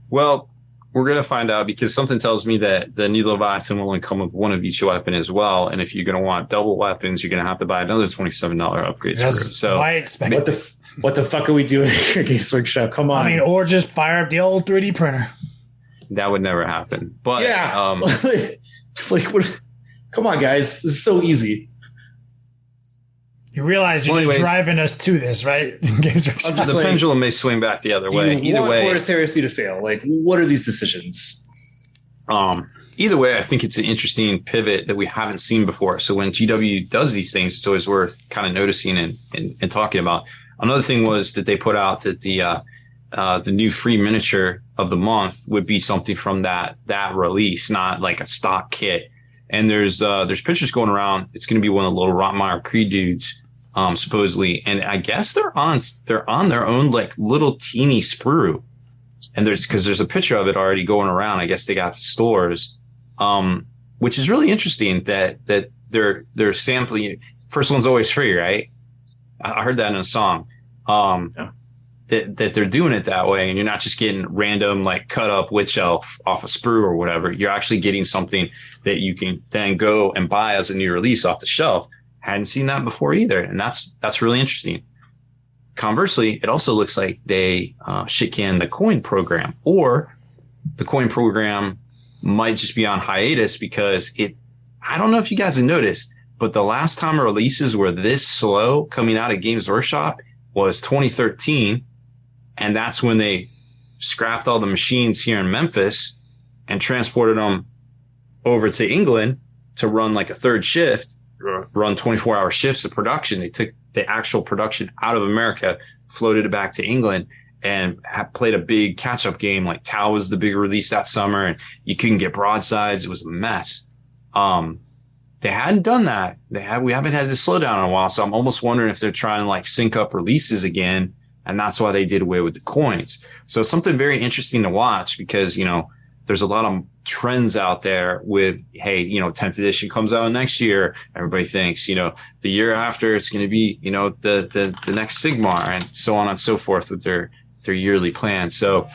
[SPEAKER 2] Well, we're going to find out because something tells me that the new Leviathan will only come with one of each weapon as well. And if you're going to want double weapons, you're going to have to buy another $27 upgrade. So
[SPEAKER 5] I expect
[SPEAKER 4] what the fuck are we doing here, Games Workshop? Come on.
[SPEAKER 5] I mean, or just fire up the old 3D printer.
[SPEAKER 2] That would never happen. But
[SPEAKER 4] yeah, like what? Come on, guys. This is so easy.
[SPEAKER 5] You realize you're just driving us to this, right?
[SPEAKER 2] The pendulum may swing back the other way. Either way,
[SPEAKER 4] Horus Heresy to fail. Like, what are these decisions?
[SPEAKER 2] Either way, I think it's an interesting pivot that we haven't seen before. So when GW does these things, it's always worth kind of noticing and talking about. Another thing was that they put out that the new free miniature of the month would be something from that release, not like a stock kit. And there's pictures going around. It's going to be one of the little Rottmeier Creed dudes, supposedly. And I guess they're on their own like little teeny sprue. And there's a picture of it already going around. I guess they got the stores, which is really interesting that they're sampling. First one's always free, right? I heard that in a song. Yeah. That they're doing it that way, and you're not just getting random like cut up wood shelf off a sprue or whatever. You're actually getting something that you can then go and buy as a new release off the shelf. Hadn't seen that before either, and that's really interesting. Conversely, it also looks like they shit can the coin program, or the coin program might just be on hiatus because I don't know if you guys have noticed, but the last time releases were this slow coming out of Games Workshop was 2013. And that's when they scrapped all the machines here in Memphis and transported them over to England to run like a third shift, run 24-hour shifts of production. They took the actual production out of America, floated it back to England, and played a big catch-up game. Like Tau was the big release that summer, and you couldn't get broadsides. It was a mess. They hadn't done that. We haven't had this slowdown in a while, so I'm almost wondering if they're trying to like sync up releases again. And that's why they did away with the coins. So something very interesting to watch because, there's a lot of trends out there with, hey, 10th edition comes out next year. Everybody thinks, the year after it's going to be, the next Sigmar and so on and so forth with their yearly plan. So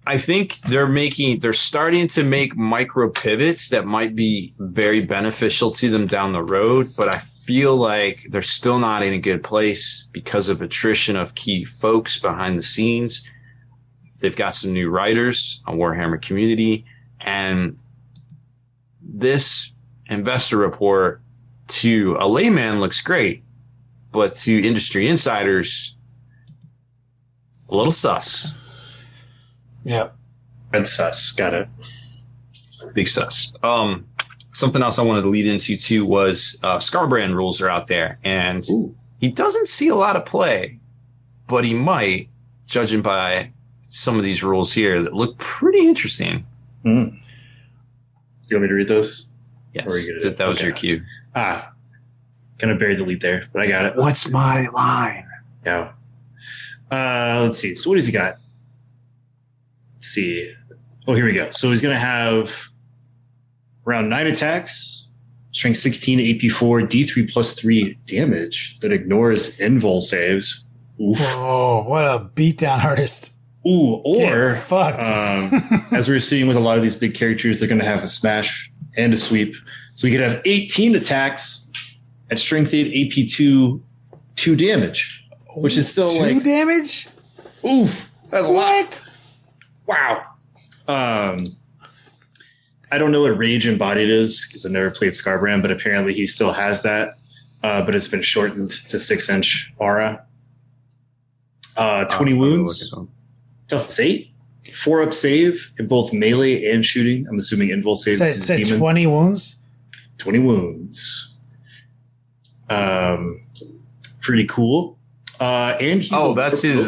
[SPEAKER 2] I think they're starting to make micro pivots that might be very beneficial to them down the road, but I feel like they're still not in a good place because of attrition of key folks behind the scenes. They've got some new writers on Warhammer Community, and this investor report to a layman looks great, but to industry insiders, a little sus.
[SPEAKER 5] Yeah.
[SPEAKER 4] Red sus. Got it.
[SPEAKER 2] Big sus. Something else I wanted to lead into too was Scarbrand rules are out there, and he doesn't see a lot of play, but he might, judging by some of these rules here that look pretty interesting.
[SPEAKER 4] You want me to read those?
[SPEAKER 2] Yes, that was your cue.
[SPEAKER 4] Kind of buried the lead there, but I got it.
[SPEAKER 2] What's my line?
[SPEAKER 4] Yeah. Let's see. So what has he got? Let's see. Oh, here we go. So he's going to have around 9 attacks, strength 16, AP4, D3 plus 3 damage that ignores invul saves. Oof.
[SPEAKER 5] Oh, what a beatdown artist.
[SPEAKER 4] Ooh, or
[SPEAKER 5] fucked.
[SPEAKER 4] As we're seeing with a lot of these big characters, they're going to have a smash and a sweep. So we could have 18 attacks at strength 8, AP2, 2 damage, which is still
[SPEAKER 5] 2 damage?
[SPEAKER 4] Oof. That's a lot.
[SPEAKER 5] What?
[SPEAKER 4] Wow. I don't know what Rage Embodied is because I've never played Scarbrand, but apparently he still has that. But it's been shortened to 6-inch aura. 20 wounds. Toughness 8. 4-up save in both melee and shooting. I'm assuming invul save.
[SPEAKER 5] Say 20 wounds?
[SPEAKER 4] 20 wounds. Pretty cool. And he's
[SPEAKER 2] that's his.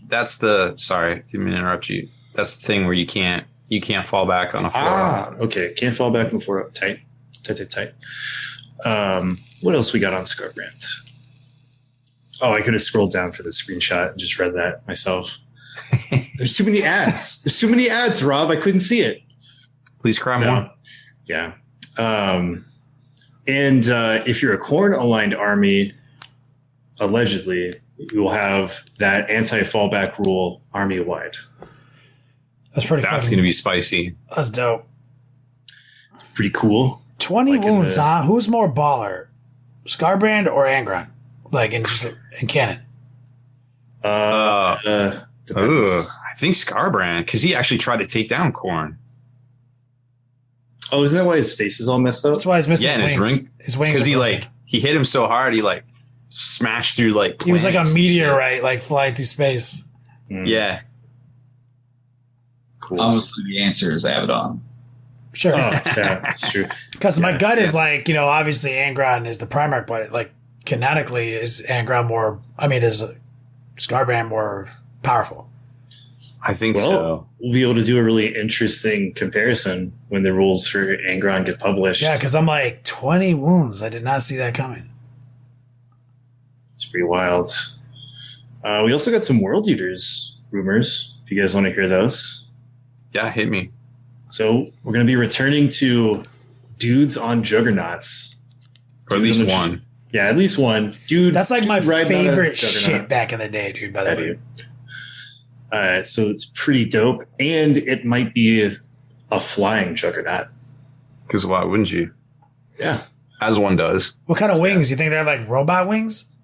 [SPEAKER 2] That's the. Sorry, didn't mean to interrupt you. That's the thing where you can't fall back on a 4-up.
[SPEAKER 4] Okay. Can't fall back on 4-up. Tight. What else we got on Scarbrand? Oh, I could have scrolled down for the screenshot and just read that myself. There's too many ads. Rob. I couldn't see it.
[SPEAKER 2] Please cry more.
[SPEAKER 4] Yeah. And if you're a Khorne aligned army, allegedly, you will have that anti-fallback rule army wide.
[SPEAKER 5] That's pretty.
[SPEAKER 2] That's going to be spicy.
[SPEAKER 5] That's dope.
[SPEAKER 4] Pretty cool.
[SPEAKER 5] 20 wounds, huh? Who's more baller, Scarbrand or Angron? Like in canon.
[SPEAKER 2] I think Scarbrand, because he actually tried to take down Khorne.
[SPEAKER 4] Oh, isn't that why his face is all messed up?
[SPEAKER 5] That's why he's missing his wings. His wings.
[SPEAKER 2] Because he hit him so hard, he smashed through
[SPEAKER 5] He was like a meteorite, flying through space.
[SPEAKER 2] Yeah.
[SPEAKER 3] Cool. Obviously, the answer is Abaddon.
[SPEAKER 5] Sure.
[SPEAKER 4] Oh, yeah, that's true.
[SPEAKER 5] Because my gut is obviously Angron is the Primarch, but canonically is Angron more? Is Scarbrand more powerful?
[SPEAKER 2] I think so.
[SPEAKER 4] We'll be able to do a really interesting comparison when the rules for Angron get published.
[SPEAKER 5] Yeah, because I'm 20 wounds. I did not see that coming.
[SPEAKER 4] It's pretty wild. We also got some World Eaters rumors, if you guys want to hear those.
[SPEAKER 2] Yeah, hit me.
[SPEAKER 4] So we're going to be returning to dudes on juggernauts.
[SPEAKER 2] Or at least one.
[SPEAKER 4] Yeah, at least one. Dude.
[SPEAKER 5] That's my favorite shit back in the day, dude, by the way.
[SPEAKER 4] So it's pretty dope. And it might be a flying juggernaut.
[SPEAKER 2] Because why wouldn't you?
[SPEAKER 4] Yeah.
[SPEAKER 2] As one does.
[SPEAKER 5] What kind of wings? You think they're robot wings?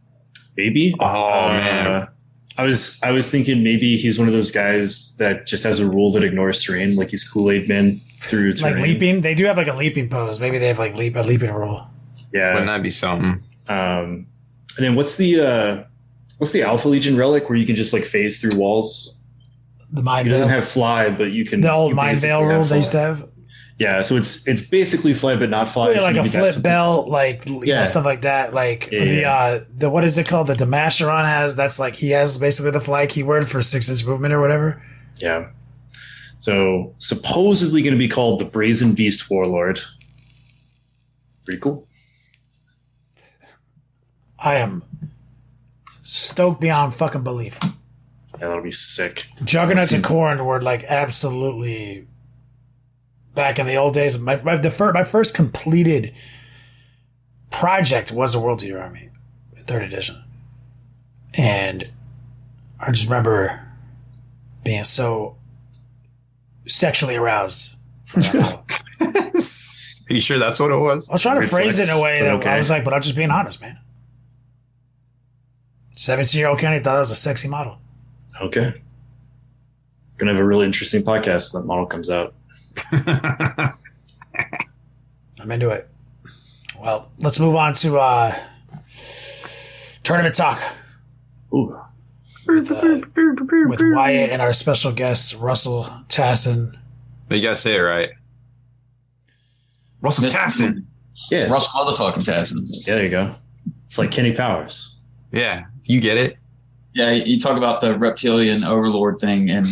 [SPEAKER 4] Maybe.
[SPEAKER 2] Oh, man.
[SPEAKER 4] I was thinking maybe he's one of those guys that just has a rule that ignores terrain, like he's Kool-Aid Man through terrain.
[SPEAKER 5] Leaping? They do have a leaping pose. Maybe they have a leaping rule.
[SPEAKER 4] Yeah.
[SPEAKER 2] Wouldn't that be something?
[SPEAKER 4] And then what's the Alpha Legion relic where you can just phase through walls?
[SPEAKER 5] The Mind
[SPEAKER 4] Veil. It
[SPEAKER 5] Veil.
[SPEAKER 4] doesn't have fly, but you can.
[SPEAKER 5] The old Mind Veil rule they used to have.
[SPEAKER 4] Yeah, so it's basically fly but not fly.
[SPEAKER 5] Like a flip belt, stuff like that. The what is it called? The Damasheron has he has basically the fly keyword for 6-inch movement or whatever.
[SPEAKER 4] Yeah. So supposedly going to be called the Brazen Beast Warlord. Pretty cool.
[SPEAKER 5] I am stoked beyond fucking belief.
[SPEAKER 4] Yeah, that'll be sick.
[SPEAKER 5] Juggernauts and Khorne were absolutely. Back in the old days, my first completed project was a World Eater Army, 3rd edition. And I just remember being so sexually aroused.
[SPEAKER 2] Are you sure that's what it was?
[SPEAKER 5] I was trying to phrase it in a way that I was but I'm just being honest, man. 17-year-old Kenny thought that was a sexy model.
[SPEAKER 4] Okay. Gonna have a really interesting podcast when that model comes out.
[SPEAKER 5] I'm into it. Well, let's move on to tournament talk.
[SPEAKER 4] Ooh.
[SPEAKER 5] With Wyatt and our special guest, Russel Tassin.
[SPEAKER 2] You gotta say it right. Russel Tassin.
[SPEAKER 4] Yeah.
[SPEAKER 3] Russell motherfucking Tassin.
[SPEAKER 4] Yeah, there you go. It's like Kenny Powers.
[SPEAKER 2] Yeah, you get it.
[SPEAKER 3] Yeah, you talk about the reptilian overlord thing and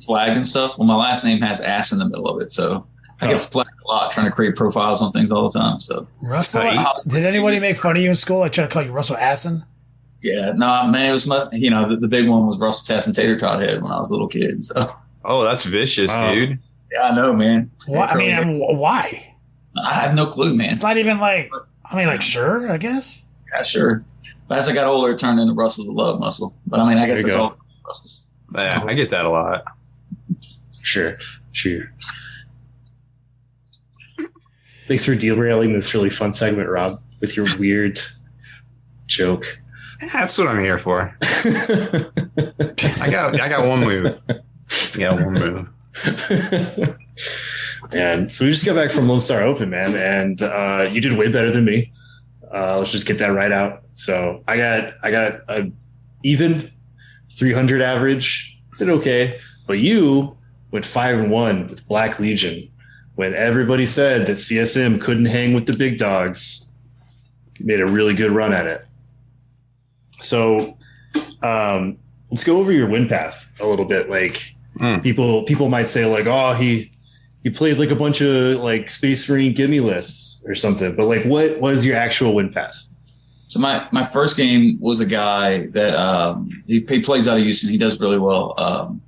[SPEAKER 3] flag and stuff. Well, my last name has ass in the middle of it, so I get flagged a lot trying to create profiles on things all the time. So
[SPEAKER 5] Russell, did anybody make fun of you in school? I tried to call you Russell Assin.
[SPEAKER 3] Yeah, no, man, it was the big one was Russell Tassin Tater Tot Head when I was a little kid. So
[SPEAKER 2] that's vicious, dude.
[SPEAKER 3] Yeah, I know, man.
[SPEAKER 5] Why? Why?
[SPEAKER 3] I have no clue, man.
[SPEAKER 5] It's not even sure, I guess.
[SPEAKER 3] Yeah, sure. But as I got older, it turned into Russell's love muscle. But I guess it's all Russell's.
[SPEAKER 2] Yeah, I get that a lot.
[SPEAKER 4] Sure. Thanks for derailing this really fun segment, Rob, with your weird joke.
[SPEAKER 2] That's what I'm here for. I got one move. Yeah, one move.
[SPEAKER 4] And so we just got back from Lone Star Open, man, and you did way better than me. Let's just get that right out. So I got a even 300 average, did okay, but you went 5-1 with Black Legion when everybody said that CSM couldn't hang with the big dogs. You made a really good run at it. So let's go over your win path a little bit. Like people might say like, oh, he played like a bunch of like Space Marine gimme lists or something, but like what was your actual win path?
[SPEAKER 3] So my first game was a guy that he plays out of Houston. He does really well.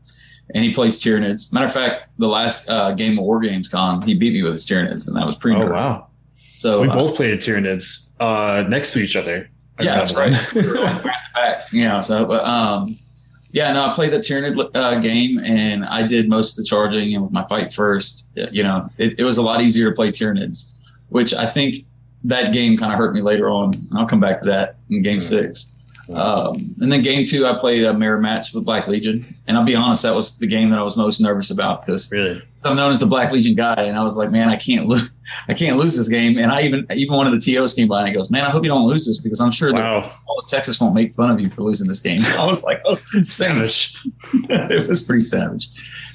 [SPEAKER 3] And he plays Tyranids. Matter of fact, the last game of Wargames Con, he beat me with his Tyranids, and that was pretty nerve.
[SPEAKER 4] Wow.
[SPEAKER 3] So
[SPEAKER 4] we both played Tyranids next to each other.
[SPEAKER 3] Yeah, that's right. Back, you know, so yeah, no, I played the Tyranid game, and I did most of the charging and with my fight first. You know, it was a lot easier to play Tyranids, which I think that game kind of hurt me later on. I'll come back to that in game 6. And then game 2, I played a mirror match with Black Legion. And I'll be honest, that was the game that I was most nervous about because I'm known as the Black Legion guy. And I was like, man, I can't lose this game. And I even one of the TOs came by and he goes, man, I hope you don't lose this because I'm sure that all of Texas won't make fun of you for losing this game. I was like, oh, savage. It was pretty savage.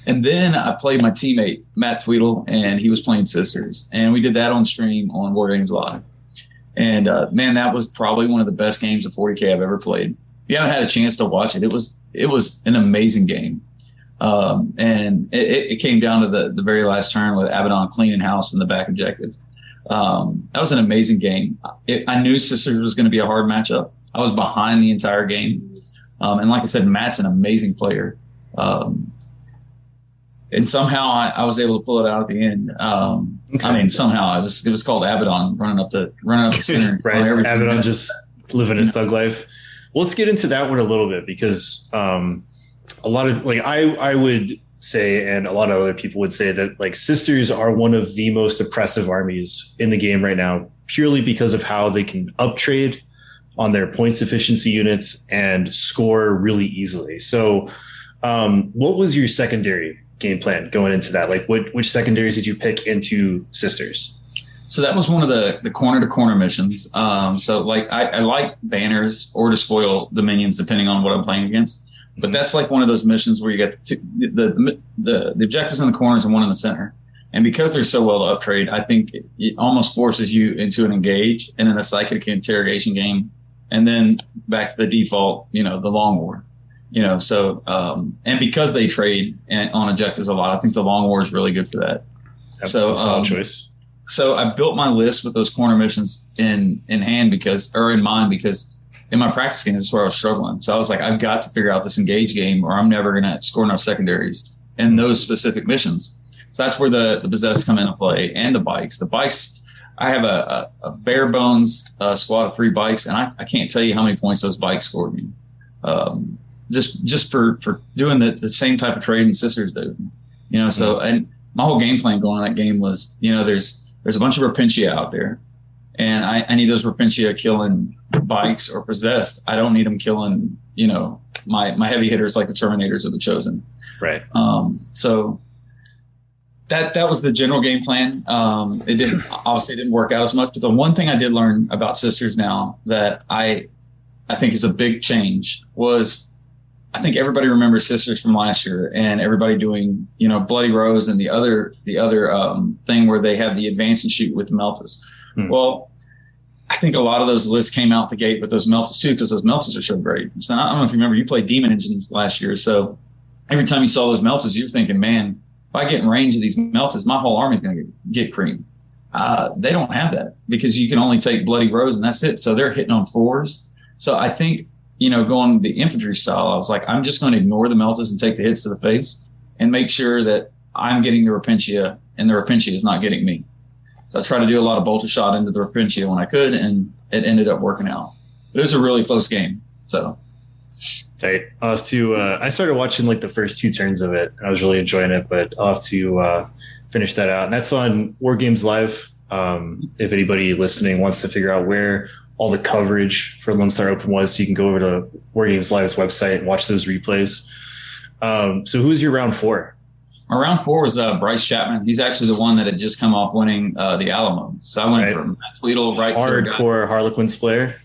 [SPEAKER 3] And then I played my teammate, Matt Tweedle, and he was playing Sisters. And we did that on stream on War Games Live. And man, that was probably one of the best games of 40K I've ever played. If you haven't had a chance to watch it, it was an amazing game. And it came down to the very last turn with Abaddon cleaning house in the back objective. That was an amazing game. I knew Sisters was going to be a hard matchup. I was behind the entire game. And like I said, Matt's an amazing player. And somehow I was able to pull it out at the end. I mean, somehow it was called Abaddon running up the center.
[SPEAKER 4] Right, Abaddon just living his thug life. Well, let's get into that one a little bit because a lot of like I would say, and a lot of other people would say that like Sisters are one of the most oppressive armies in the game right now, purely because of how they can uptrade on their points efficiency units and score really easily. So, what was your secondary game plan going into that? Like which secondaries did you pick into Sisters?
[SPEAKER 3] So that was one of the corner to corner missions. So like I like banners or to spoil dominions depending on what I'm playing against. But that's like one of those missions where you get the objectives in the corners and one in the center. And because they're so well to uptrade, I think it almost forces you into an engage and then a psychic interrogation game, and then back to the default, the long war. So and because they trade on objectives a lot, I think the long war is really good for that.
[SPEAKER 4] That's a solid choice.
[SPEAKER 3] So I built my list with those corner missions in mind because in my practice game, this is where I was struggling. So I was like, I've got to figure out this engage game or I'm never going to score enough secondaries in those specific missions. So that's where the possessed come into play and the bikes. The bikes, I have a bare bones squad of 3 bikes, and I can't tell you how many points those bikes scored me. Just for doing the same type of trade and Sisters do. So and my whole game plan going on that game was, there's a bunch of Repentia out there, and I need those Repentia killing bikes or possessed. I don't need them killing, my heavy hitters like the Terminators or the Chosen.
[SPEAKER 4] Right.
[SPEAKER 3] So that was the general game plan. It didn't work out as much, but the one thing I did learn about Sisters now that I think is a big change was I think everybody remembers Sisters from last year and everybody doing, Bloody Rose and the other thing where they have the advance and shoot with the Meltas. Well, I think a lot of those lists came out the gate with those Meltas too, because those Meltas are so great. So I don't know if you remember, you played Demon Engines last year. So every time you saw those Meltas, you're thinking, man, if I get in range of these Meltas, my whole army is going to get creamed. They don't have that because you can only take Bloody Rose and that's it. So they're hitting on 4s. So I think, going the infantry style, I was like, I'm just going to ignore the Meltas and take the hits to the face and make sure that I'm getting the Repentia and the Repentia is not getting me. So I tried to do a lot of bolter shot into the Repentia when I could, and it ended up working out. It was a really close game. So
[SPEAKER 4] tight. I'll have to, I started watching like the first 2 turns of it and I was really enjoying it, but I'll have to finish that out. And that's on War Games Live. If anybody listening wants to figure out where all the coverage for Lone Star Open was, so you can go over to War Games Live's website and watch those replays. So who's your round 4?
[SPEAKER 3] My round 4 was Bryce Chapman. He's actually the one that had just come off winning the Alamo. So I went from Matt Tweedle right
[SPEAKER 4] hardcore Harlequins player.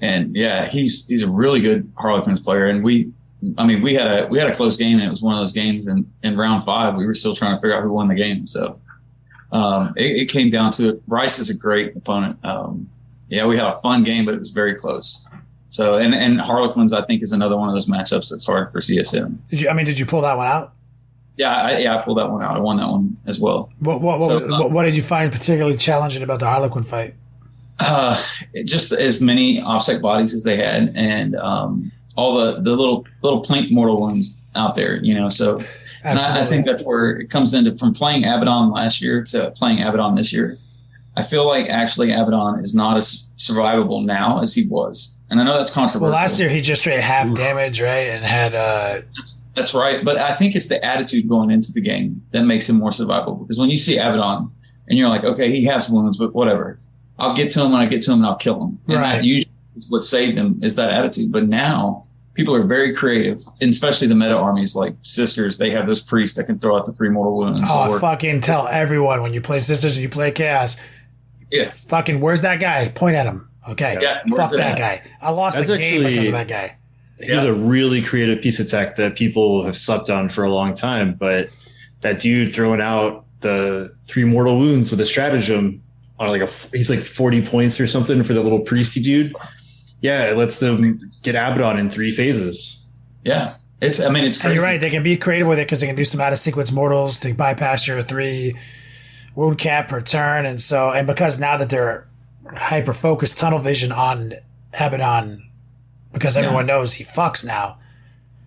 [SPEAKER 3] And yeah, he's a really good Harlequins player. And we had a close game, and it was one of those games. And in round 5, we were still trying to figure out who won the game. So it came down to it. Bryce is a great opponent. We had a fun game, but it was very close. So and Harlequins, I think, is another one of those matchups that's hard for CSM.
[SPEAKER 5] Did you pull that one out?
[SPEAKER 3] Yeah, I pulled that one out. I won that one as well.
[SPEAKER 5] What did you find particularly challenging about the Harlequin fight?
[SPEAKER 3] Just as many offset bodies as they had, and all the little plink mortal wounds out there. So and I think that's where it comes into from playing Abaddon last year to playing Abaddon this year. I feel like actually Abaddon is not as survivable now as he was, and I know that's controversial.
[SPEAKER 5] Well, last year he just straight half damage, right, and had.
[SPEAKER 3] That's right, but I think it's the attitude going into the game that makes him more survivable. Because when you see Abaddon and you're like, okay, he has wounds, but whatever, I'll get to him when I get to him, and I'll kill him. And that usually is what saved him is that attitude. But now people are very creative, and especially the meta armies like Sisters. They have those priests that can throw out the 3 mortal wounds.
[SPEAKER 5] Oh, fucking tell everyone when you play Sisters and you play Chaos.
[SPEAKER 3] Yeah.
[SPEAKER 5] Fucking, where's that guy? Point at him. Okay.
[SPEAKER 3] Yeah,
[SPEAKER 5] fuck that guy. I lost the game because of that guy.
[SPEAKER 4] He's a really creative piece of tech that people have slept on for a long time. But that dude throwing out the 3 mortal wounds with a stratagem on he's like 40 points or something for that little priesty dude. Yeah, it lets them get Abaddon in 3 phases.
[SPEAKER 3] Yeah. It's crazy.
[SPEAKER 5] And you're right. They can be creative with it because they can do some out of sequence mortals to bypass your 3 wound cap per turn. And because now that they're hyper focused tunnel vision on Abaddon, because everyone knows he fucks now.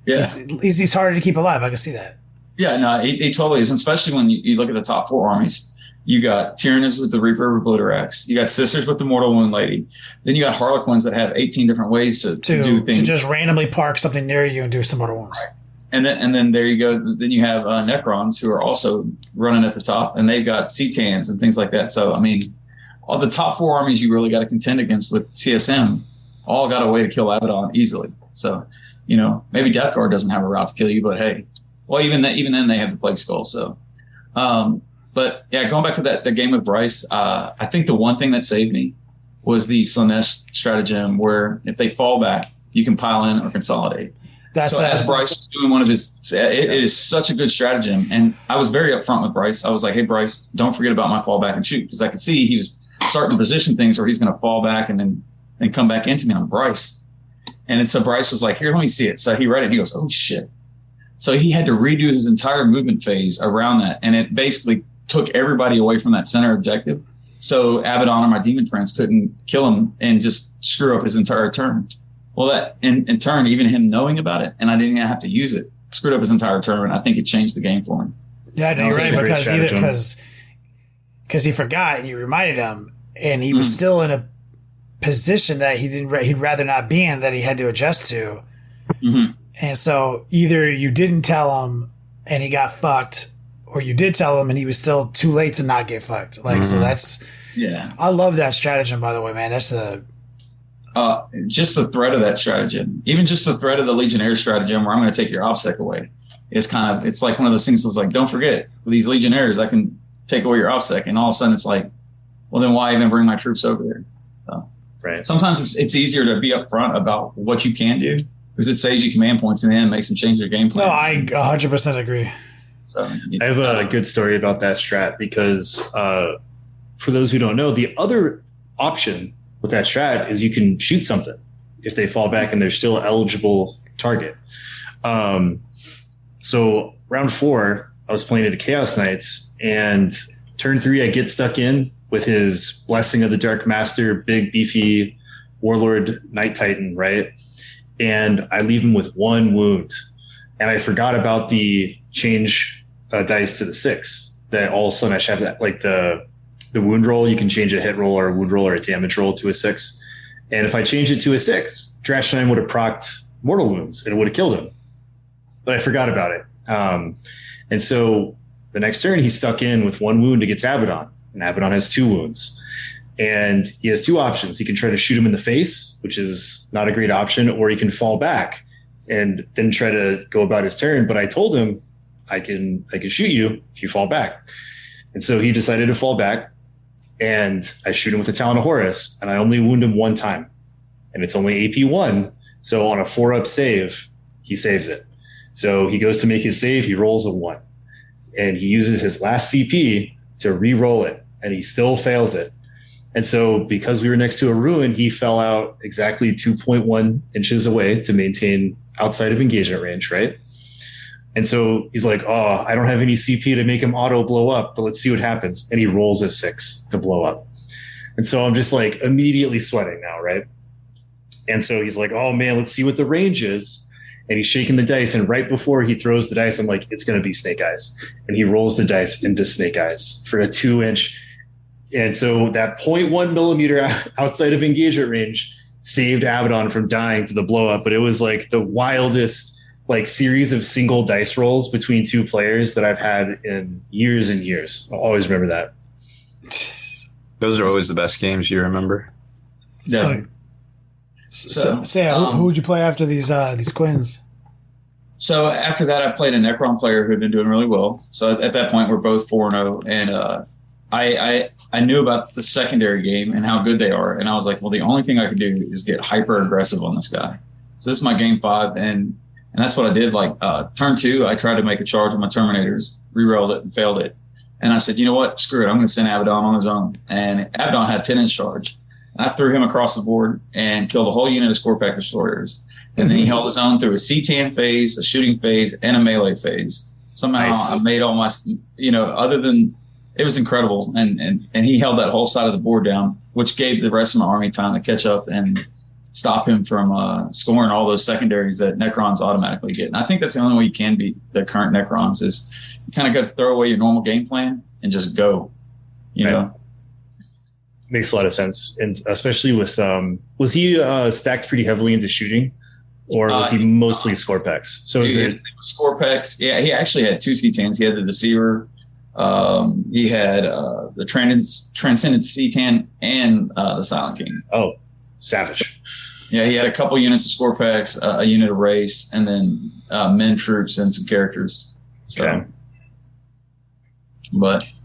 [SPEAKER 3] Yeah.
[SPEAKER 5] He's harder to keep alive. I can see that.
[SPEAKER 3] Yeah, no, he totally is. And especially when you look at the top 4 armies. You got Tyrannus with the Reaper of Obliterax. You got Sisters with the Mortal Wound Lady. Then you got Harlequins that have 18 different ways to do things.
[SPEAKER 5] To just randomly park something near you and do some mortal wounds.
[SPEAKER 3] Right. And then there you go. Then you have Necrons who are also running at the top, and they've got Cetans and things like that. So, all the top 4 armies you really got to contend against with CSM all got a way to kill Abaddon easily. So, maybe Death Guard doesn't have a route to kill you, but hey, well, even then they have the Plague Skull. So, but yeah, going back to the game with Bryce, I think the one thing that saved me was the Slanesh stratagem where if they fall back, you can pile in or consolidate. As Bryce was doing one of his, it is such a good stratagem. And I was very upfront with Bryce. I was like, hey, Bryce, don't forget about my fall back and shoot. Because I could see he was starting to position things where he's going to fall back and then come back into me on Bryce. And so Bryce was like, here, let me see it. So he read it and he goes, oh, shit. So he had to redo his entire movement phase around that. And it basically took everybody away from that center objective. So Abaddon or my demon friends couldn't kill him and just screw up his entire turn. Well, that in turn, even him knowing about it, and I didn't even have to use it, screwed up his entire turn. And I think it changed the game for him.
[SPEAKER 5] Yeah, no, you're right, because he forgot and you reminded him, and he was still in a position that he'd rather not be in, that he had to adjust to. Mm-hmm. And so either you didn't tell him and he got fucked, or you did tell him and he was still too late to not get fucked. So that's, I love that stratagem, by the way, man. That's
[SPEAKER 3] just the threat of that stratagem, even just the threat of the Legionnaire stratagem where I'm going to take your OBSEC away is it's like one of those things that's like, don't forget, with these Legionnaires, I can take away your OBSEC. And all of a sudden it's like, well, then why even bring my troops over there? So,
[SPEAKER 4] right.
[SPEAKER 3] Sometimes it's easier to be upfront about what you can do because it saves you command points in the end, makes them change their game plan.
[SPEAKER 5] No, I 100% agree.
[SPEAKER 3] So,
[SPEAKER 4] I have a good story about that strat because for those who don't know, the other option with that strat is you can shoot something if they fall back and they're still eligible target. So round 4, I was playing at a Chaos Knights, and turn 3, I get stuck in with his Blessing of the Dark Master, big beefy Warlord Knight Titan, right? And I leave him with 1 wound, and I forgot about the change dice to the 6 that all Slanesh have, that like the wound roll, you can change a hit roll or a wound roll or a damage roll to a 6. And if I changed it to a 6, Drash 9 would have procced mortal wounds and it would have killed him. But I forgot about it. And so the next turn, he's stuck in with 1 wound against Abaddon. And Abaddon has 2 wounds. And he has 2 options. He can try to shoot him in the face, which is not a great option, or he can fall back and then try to go about his turn. But I told him, I can shoot you if you fall back. And so he decided to fall back, and I shoot him with the Talon of Horus, and I only wound him one time. And it's only AP1. So on a 4-up save, he saves it. So he goes to make his save, he rolls a 1. And he uses his last CP to re-roll it, and he still fails it. And so because we were next to a ruin, he fell out exactly 2.1 inches away to maintain outside of engagement range, right? And so he's like, oh, I don't have any CP to make him auto blow up, but let's see what happens. And he rolls a 6 to blow up. And so I'm just like immediately sweating now, right? And so he's like, oh man, let's see what the range is. And he's shaking the dice. And right before he throws the dice, I'm like, it's going to be Snake Eyes. And he rolls the dice into Snake Eyes for a 2-inch. And so that 0.1 millimeter outside of engagement range saved Abaddon from dying to the blow up. But it was like the wildest like series of single dice rolls between two players that I've had in years and years. I'll always remember that.
[SPEAKER 2] Those are always the best games you remember.
[SPEAKER 3] Yeah.
[SPEAKER 5] So who would you play after these Quins?
[SPEAKER 3] So after that, I played a Necron player who had been doing really well. So at that point, we're both 4-0, and I knew about the secondary game and how good they are, and I was like, well, the only thing I could do is get hyper aggressive on this guy. So this is my game 5, and that's what I did. Like turn 2, I tried to make a charge on my Terminators, re-rolled it and failed it. And I said, you know what? Screw it. I'm going to send Abaddon on his own. And Abaddon had 10-inch charge. And I threw him across the board and killed a whole unit of Scorepack Destroyers. And then he held his own through a C-10 phase, a shooting phase, and a melee phase. Somehow nice. I made all my, other than it was incredible. And he held that whole side of the board down, which gave the rest of my army time to catch up and stop him from scoring all those secondaries that Necrons automatically get. And I think that's the only way you can beat the current Necrons is you kind of got to throw away your normal game plan and just go, you know.
[SPEAKER 4] Makes a lot of sense. And especially with, was he stacked pretty heavily into shooting, or was he mostly score packs? So is it
[SPEAKER 3] score packs? Yeah, he actually had 2 C10s. He had the Deceiver. He had the Transcendent C10 and the Silent King.
[SPEAKER 4] Oh, savage.
[SPEAKER 3] Yeah, he had a couple units of score packs, a unit of race, and then men troops and some characters. So,
[SPEAKER 4] okay.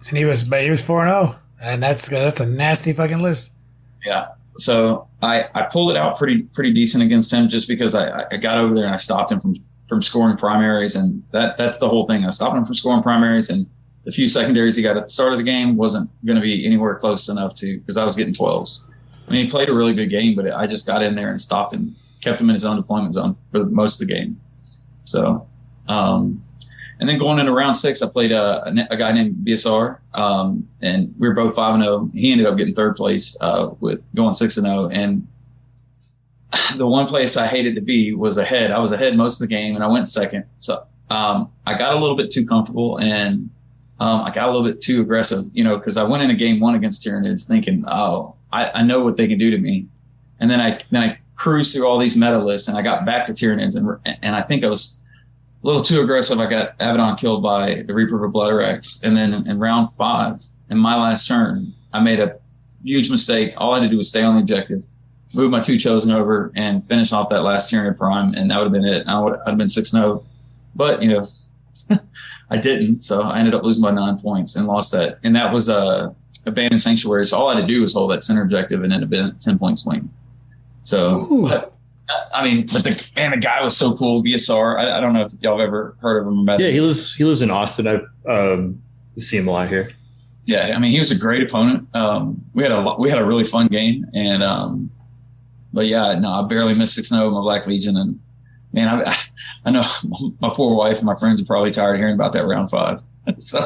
[SPEAKER 3] And
[SPEAKER 5] he was 4-0, and that's a nasty fucking list.
[SPEAKER 3] Yeah. So I pulled it out pretty decent against him just because I got over there and I stopped him from scoring primaries, and that's the whole thing. I stopped him from scoring primaries, and the few secondaries he got at the start of the game wasn't going to be anywhere close enough to, because I was getting 12s. I mean, he played a really good game, but I just got in there and stopped him, kept him in his own deployment zone for most of the game. So, and then going into round 6, I played a guy named BSR, and we were both 5-0. He ended up getting 3rd place with going 6-0. And the one place I hated to be was ahead. I was ahead most of the game, and I went 2nd. So I got a little bit too comfortable, and I got a little bit too aggressive, because I went into game 1 against Tyranids thinking, oh, I know what they can do to me. And then I cruised through all these meta lists, and I got back to Tyranids, and I think I was a little too aggressive. I got Abaddon killed by the Reaper of Bloodrex. And then in round 5, in my last turn, I made a huge mistake. All I had to do was stay on the objective, move my 2 chosen over, and finish off that last Tyranid Prime, and that would have been it. I'd have been 6-0. But, I didn't. So I ended up losing by 9 points and lost that. And that was Abandoned Sanctuary. So all I had to do was hold that center objective and end up in a 10-point swing. So, but the guy was so cool. BSR. I don't know if y'all have ever heard of him or met him.
[SPEAKER 4] Yeah, he lives in Austin. I see him a lot here.
[SPEAKER 3] Yeah, I mean, he was a great opponent. We had a really fun game, and but yeah, no, I barely missed 6-0 my Black Legion, and man, I know my poor wife and my friends are probably tired of hearing about that round 5. So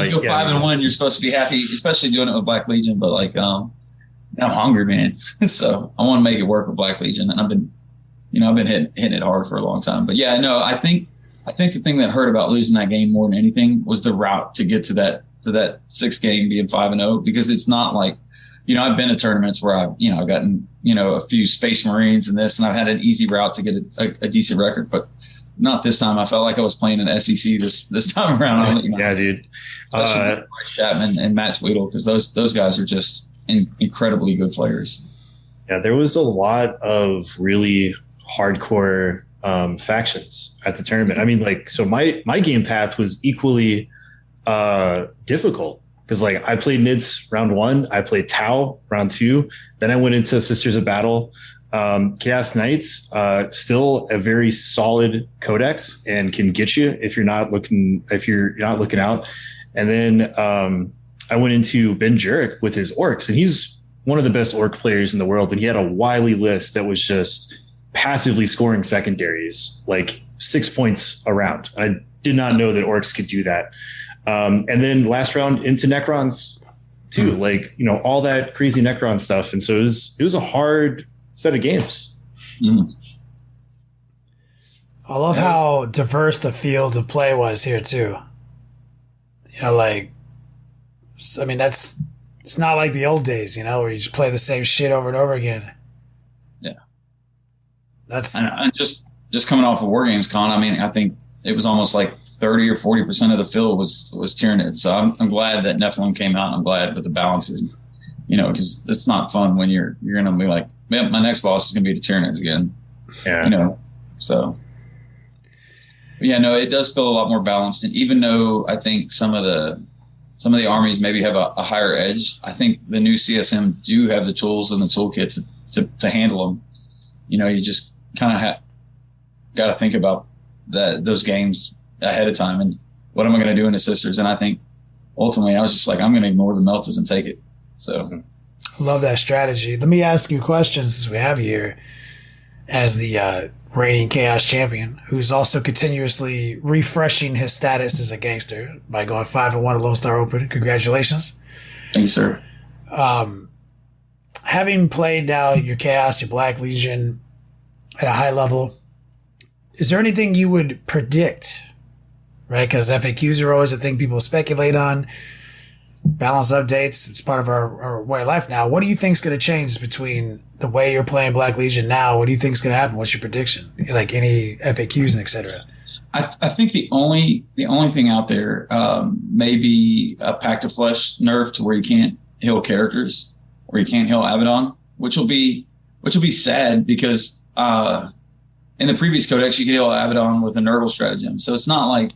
[SPEAKER 3] you go 5-1, you're supposed to be happy, especially doing it with Black Legion. But like, I'm hungry, man. So I want to make it work with Black Legion, and I've been hitting it hard for a long time. But yeah, no, I think the thing that hurt about losing that game more than anything was the route to get to that 6th game being 5-0, because it's not like, I've been to tournaments where I've gotten, a few Space Marines and this, and I've had an easy route to get a decent record, but not this time. I felt like I was playing in the SEC this time around.
[SPEAKER 4] Yeah, dude.
[SPEAKER 3] Especially Chapman and Matt Tweedle, because those guys are just incredibly good players.
[SPEAKER 4] Yeah, there was a lot of really hardcore factions at the tournament. I mean, like, so my game path was equally difficult because like I played Nids round 1, I played Tau round 2, then I went into Sisters of Battle. Chaos Knights, still a very solid codex and can get you if you're not looking out. And then I went into Ben Jurek with his orcs, and he's one of the best orc players in the world. And he had a wily list that was just passively scoring secondaries, like 6 points a round. I did not know that orcs could do that. And then last round into Necrons too, like, you know, all that crazy Necron stuff. And so it was a hard set of games.
[SPEAKER 5] I love how diverse the field of play was here too. You know, like, I mean, it's not like the old days, you know, where you just play the same shit over and over again.
[SPEAKER 3] Yeah.
[SPEAKER 5] That's
[SPEAKER 3] and just coming off of War Games Con. I mean, I think it was almost like 30 or 40% of the field was Tyranids. So I'm glad that Nephilim came out. And I'm glad with the balances, you know, because it's not fun when you're going to be like, man, my next loss is going to be the Tyranids again.
[SPEAKER 4] Yeah.
[SPEAKER 3] You know, so. Yeah, no, it does feel a lot more balanced. And even though I think some of the armies maybe have a higher edge, I think the new CSM do have the tools and the toolkits to handle them. You know, you just kind of got to think about those games ahead of time and what am I going to do in the Sisters? And I think ultimately I was just like, I'm going to ignore the Meltas and take it. So
[SPEAKER 5] I love that strategy. Let me ask you questions since we have you here as the reigning Chaos Champion, who's also continuously refreshing his status as a gangster by going 5-1 at Lone Star Open. Congratulations.
[SPEAKER 3] Thank you, sir.
[SPEAKER 5] Having played now your Chaos, your Black Legion at a high level, is there anything you would predict, right? Because FAQs are always a thing people speculate on. Balance updates, it's part of our way of life now. What do you think is going to change between the way you're playing Black Legion now? What do you think is going to happen? What's your prediction? Like any FAQs and et cetera?
[SPEAKER 3] I think the only thing out there may be a Pact of Flesh nerf to where you can't heal characters or you can't heal Abaddon, which will be sad because in the previous codex you could heal Abaddon with a Nurgle stratagem. So it's not like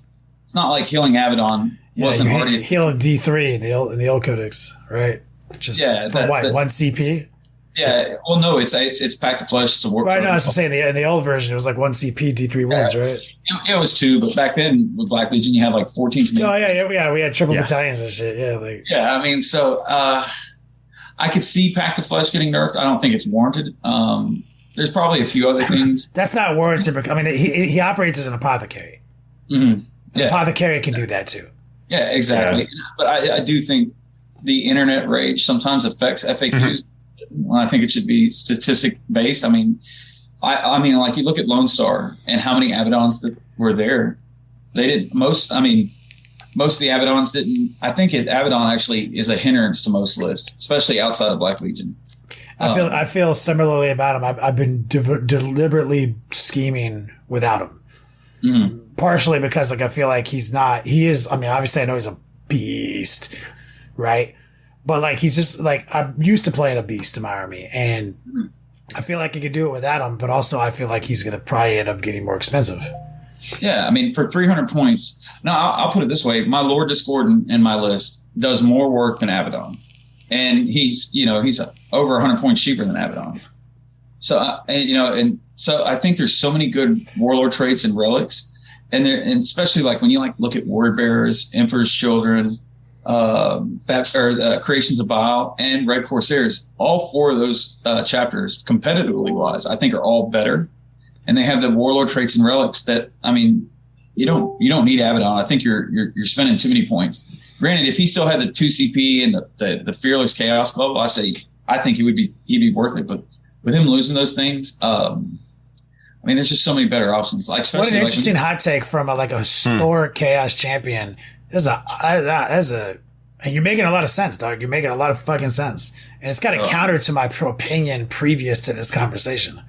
[SPEAKER 3] healing Abaddon wasn't already
[SPEAKER 5] healing D3 in the old codex, right? Just for what, 1 CP?
[SPEAKER 3] Yeah, well, no, it's Pact of Flesh. It's a warp.
[SPEAKER 5] Right, no, I was saying in the old version, it was like 1 CP, D3 wounds, right?
[SPEAKER 3] It was 2, but back then with Black Legion, you had like 14.
[SPEAKER 5] Oh, yeah, we had triple battalions and shit. Yeah,
[SPEAKER 3] I mean, so I could see Pact of Flesh getting nerfed. I don't think it's warranted. There's probably a few other things.
[SPEAKER 5] That's not warranted, because, I mean, he operates as an apothecary.
[SPEAKER 3] Mm-hmm.
[SPEAKER 5] An apothecary can do that too.
[SPEAKER 3] Yeah, exactly. Yeah. But I do think the internet rage sometimes affects FAQs. Mm-hmm. I think it should be statistic based. I mean, like you look at Lone Star and how many Abaddons that were there. They didn't most of the Abaddons didn't. I think Abaddon actually is a hindrance to most lists, especially outside of Black Legion.
[SPEAKER 5] I feel similarly about him. I've been deliberately scheming without him. Mm-hmm. Partially because I feel like he is, I mean, obviously I know he's a beast, right? But like, he's just like, I'm used to playing a beast in my army and I feel like he could do it without him, but also I feel like he's going to probably end up getting more expensive.
[SPEAKER 3] Yeah. I mean, for 300 points, no, I'll put it this way. My Lord Discordant in my list does more work than Abaddon. And he's over 100 points cheaper than Abaddon. So, so I think there's so many good warlord traits and relics. And especially like when you look at Word Bearers, Emperor's Children, Creations of Baal, and Red Corsairs, all 4 of those chapters, competitively wise, I think are all better. And they have the warlord traits and relics that, I mean, you don't need Abaddon. I think you're spending too many points. Granted, if he still had the 2 CP and the Fearless Chaos bubble, I think he'd be worth it. But with him losing those things, I mean, there's just so many better options. What
[SPEAKER 5] an interesting hot take from a historic Chaos Champion. And you're making a lot of sense, dog. You're making a lot of fucking sense. And it's got a counter to my opinion previous to this conversation.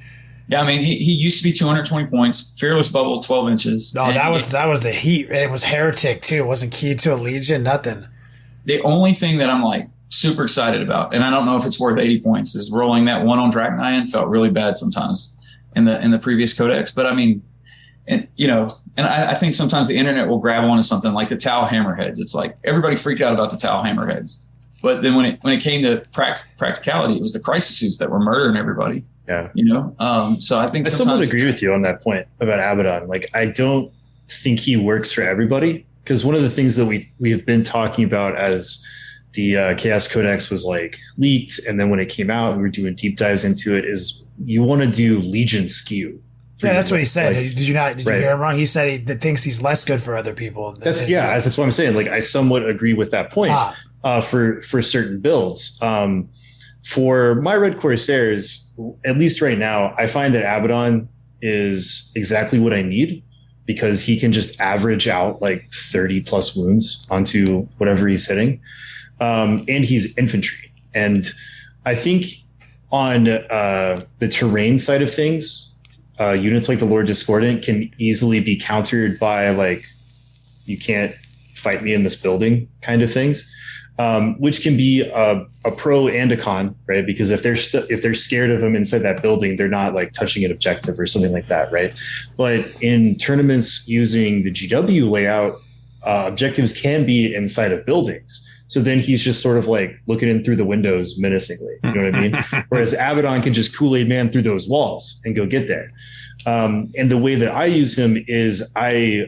[SPEAKER 3] Yeah, I mean, he used to be 220 points, Fearless Bubble, 12 inches.
[SPEAKER 5] No, that was the heat. And it was Heretic, too. It wasn't keyed to a Legion, nothing.
[SPEAKER 3] The only thing that I'm super excited about, and I don't know if it's worth 80 points, is rolling that 1 on Draknian felt really bad sometimes. in the previous codex. But I mean, and I think sometimes the internet will grab onto something like the Tau Hammerheads. It's like everybody freaked out about the Tau Hammerheads, but then when it came to practicality, it was the crisis suits that were murdering everybody.
[SPEAKER 4] Yeah.
[SPEAKER 3] So I think
[SPEAKER 4] I somewhat agree with you on that point about Abaddon. Like, I don't think he works for everybody, because one of the things that we have been talking about as the Chaos Codex was like leaked, and then when it came out, we were doing deep dives into it, is you want to do Legion skew.
[SPEAKER 5] Yeah, that's what he said. Did you
[SPEAKER 4] right.
[SPEAKER 5] hear him wrong? He said he thinks he's less good for other people.
[SPEAKER 4] That's what I'm saying. Like, I somewhat agree with that point for certain builds. For my Red Corsairs, at least right now, I find that Abaddon is exactly what I need, because he can just average out like 30 plus wounds onto whatever he's hitting. And he's infantry. And I think on the terrain side of things, units like the Lord Discordant can easily be countered by like, you can't fight me in this building kind of things, which can be a pro and a con, right? Because if they're scared of him inside that building, they're not like touching an objective or something like that, right? But in tournaments using the GW layout, objectives can be inside of buildings. So then he's just sort of like looking in through the windows menacingly. You know what I mean? Whereas Abaddon can just Kool-Aid man through those walls and go get there. And the way that I use him is I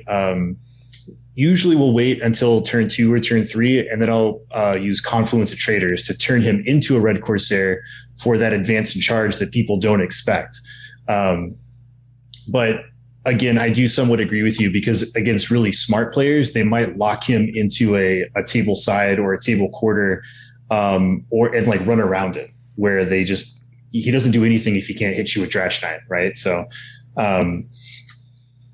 [SPEAKER 4] usually will wait until turn 2 or turn 3, and then I'll use Confluence of Traders to turn him into a Red Corsair for that advance and charge that people don't expect. But again, I do somewhat agree with you, because against really smart players, they might lock him into a table side or a table quarter, and like run around it, where he doesn't do anything if he can't hit you with Drash Knight, right? So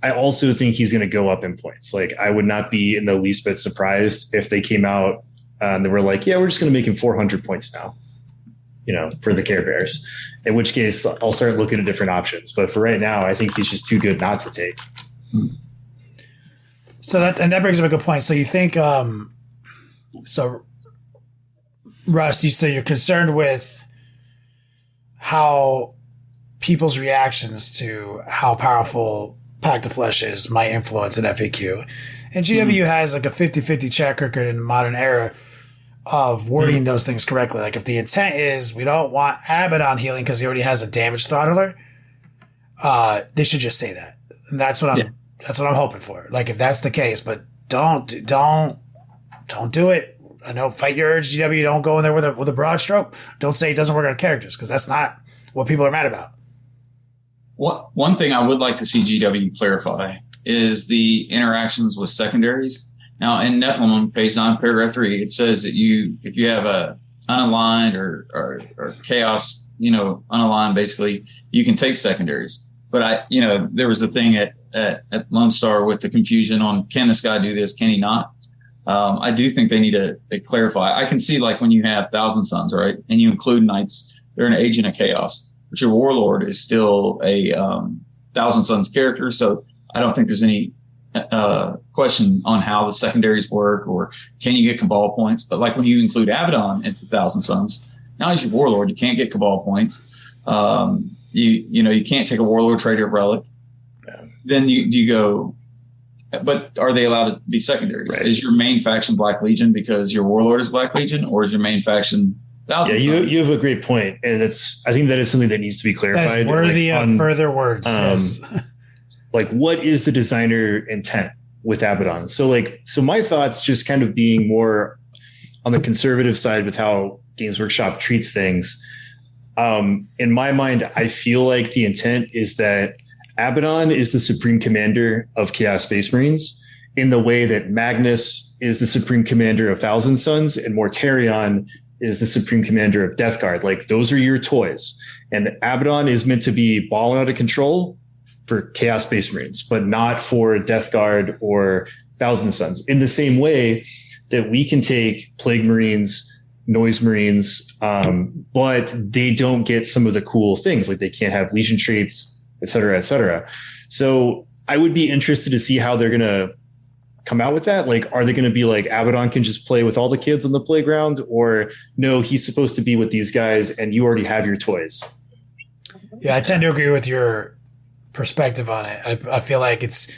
[SPEAKER 4] I also think he's going to go up in points. Like, I would not be in the least bit surprised if they came out and they were like, yeah, we're just going to make him 400 points now, for the Care Bears. In which case, I'll start looking at different options. But for right now, I think he's just too good not to take.
[SPEAKER 5] So that brings up a good point. So you think, so Russ, you say you're concerned with how people's reactions to how powerful Pact of Flesh is might influence an FAQ. And GW has like a 50-50 track record in the modern era of wording those things correctly. Like, if the intent is we don't want Abaddon healing because he already has a damage throttler, they should just say that. And that's what I'm hoping for. Like, if that's the case, but don't do it. I know, fight your urge, GW. Don't go in there with a broad stroke. Don't say it doesn't work on characters, because that's not what people are mad about.
[SPEAKER 3] One thing I would like to see GW clarify is the interactions with secondaries. Now, in Nephilim, on page 9, paragraph 3, it says that if you have a unaligned or chaos, unaligned, basically, you can take secondaries. But there was a thing at Lone Star with the confusion on, can this guy do this? Can he not? I do think they need to clarify. I can see, like, when you have Thousand Sons, right, and you include Knights, they're an agent of chaos, but your Warlord is still a Thousand Sons character. So I don't think there's any question on how the secondaries work, or can you get Cabal points. But like, when you include Abaddon into Thousand Sons, now as your Warlord, you can't get Cabal points. You can't take a Warlord Trader Relic. Yeah. Then you go, but are they allowed to be secondaries? Right. Is your main faction Black Legion because your Warlord is Black Legion, or is your main faction Thousand Sons? You
[SPEAKER 4] have a great point, and I think that is something that needs to be clarified.
[SPEAKER 5] That's worthy of further words. Yes.
[SPEAKER 4] Like, what is the designer intent with Abaddon? So my thoughts, just kind of being more on the conservative side with how Games Workshop treats things. In my mind, I feel like the intent is that Abaddon is the supreme commander of Chaos Space Marines, in the way that Magnus is the supreme commander of Thousand Sons and Mortarion is the supreme commander of Death Guard. Like, those are your toys. And Abaddon is meant to be balling out of control for Chaos Space Marines, but not for Death Guard or Thousand Sons. In the same way that we can take Plague Marines, Noise Marines, but they don't get some of the cool things. Like, they can't have Legion traits, et cetera, et cetera. So I would be interested to see how they're going to come out with that. Like, are they going to be like, Abaddon can just play with all the kids on the playground, or no, he's supposed to be with these guys and you already have your toys?
[SPEAKER 5] Yeah, I tend to agree with your perspective on it. I feel like it's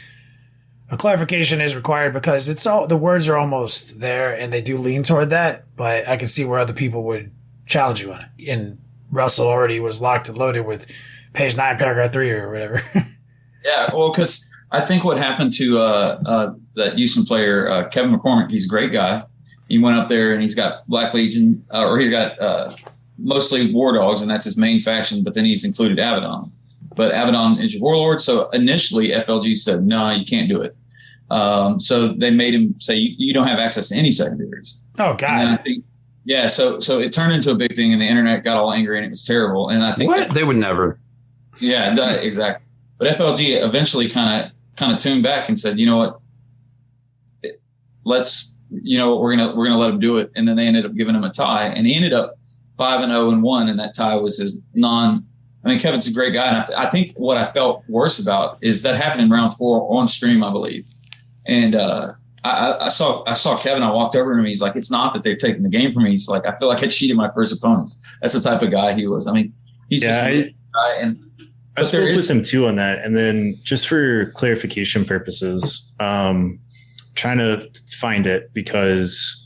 [SPEAKER 5] a clarification is required because it's all the words are almost there and they do lean toward that, but I can see where other people would challenge you on it. And Russell already was locked and loaded with page 9, paragraph 3 or whatever.
[SPEAKER 3] Yeah, well, because I think what happened to that Houston player, Kevin McCormick, he's a great guy. He went up there and he's got Black Legion, or he's got mostly War Dogs, and that's his main faction, but then he's included Abaddon. But Abaddon is your warlord, so initially FLG said, no, you can't do it. So they made him say, you don't have access to any secondaries.
[SPEAKER 5] Oh, God.
[SPEAKER 3] And I think, yeah, so it turned into a big thing, and the internet got all angry, and it was terrible. And I think
[SPEAKER 2] they would never.
[SPEAKER 3] Yeah, exactly. But FLG eventually kind of tuned back and said, you know what, we're gonna let him do it. And then they ended up giving him a tie, and he ended up 5-0-1, and that tie was his Kevin's a great guy, and I think what I felt worse about is that happened in round 4 on stream, I believe. And I saw Kevin. I walked over to him. He's like, it's not that they're taking the game from me. He's like, I feel like I cheated my first opponents. That's the type of guy he was. I mean, he's just a really guy. And
[SPEAKER 4] I spoke with him too on that. And then just for clarification purposes, trying to find it because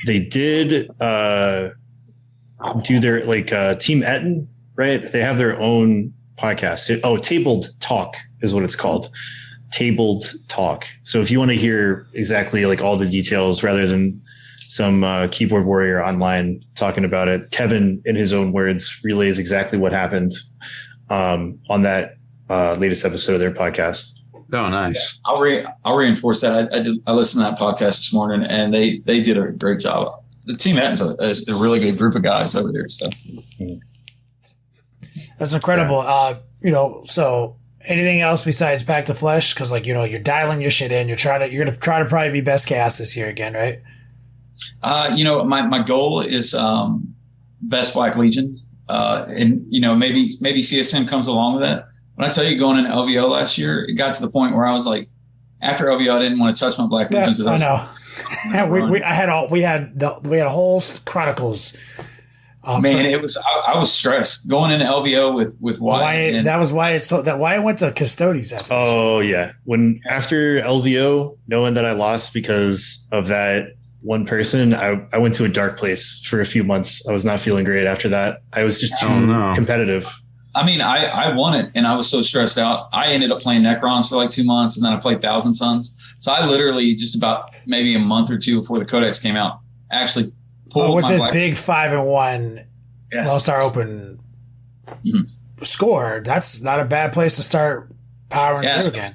[SPEAKER 4] they did do their Team Etten, right? They have their own podcast. Tabled Talk is what it's called. Tabled Talk. So if you want to hear exactly all the details rather than some keyboard warrior online talking about it, Kevin, in his own words, relays exactly what happened on that latest episode of their podcast.
[SPEAKER 2] Oh, nice.
[SPEAKER 3] Yeah, I'll reinforce that. I listened to that podcast this morning, and they did a great job. The Team is a really good group of guys over there. So
[SPEAKER 5] that's incredible. Yeah. So anything else besides Back to Flesh? Because you're dialing your shit in. You're gonna try to probably be best cast this year again, right? My goal is best Black Legion. And maybe CSM comes along with that. When I tell you, going into LVO last year, it got to the point where I was like, after LVO, I didn't want to touch my Black Legion because I know. we had a whole Chronicles.
[SPEAKER 3] It was I was stressed going into LVO with Wyatt.
[SPEAKER 5] That was Wyatt. So that Wyatt went to Custodes after.
[SPEAKER 4] Oh yeah, after LVO, knowing that I lost because of that one person, I went to a dark place for a few months. I was not feeling great after that. I was just too competitive.
[SPEAKER 3] I mean, I won it, and I was so stressed out. I ended up playing Necrons for 2 months, and then I played Thousand Suns. So I literally just about maybe a month or two before the Codex came out, actually pulled
[SPEAKER 5] with
[SPEAKER 3] my
[SPEAKER 5] this big 5-1 Lost Star Open score. That's not a bad place to start powering through again.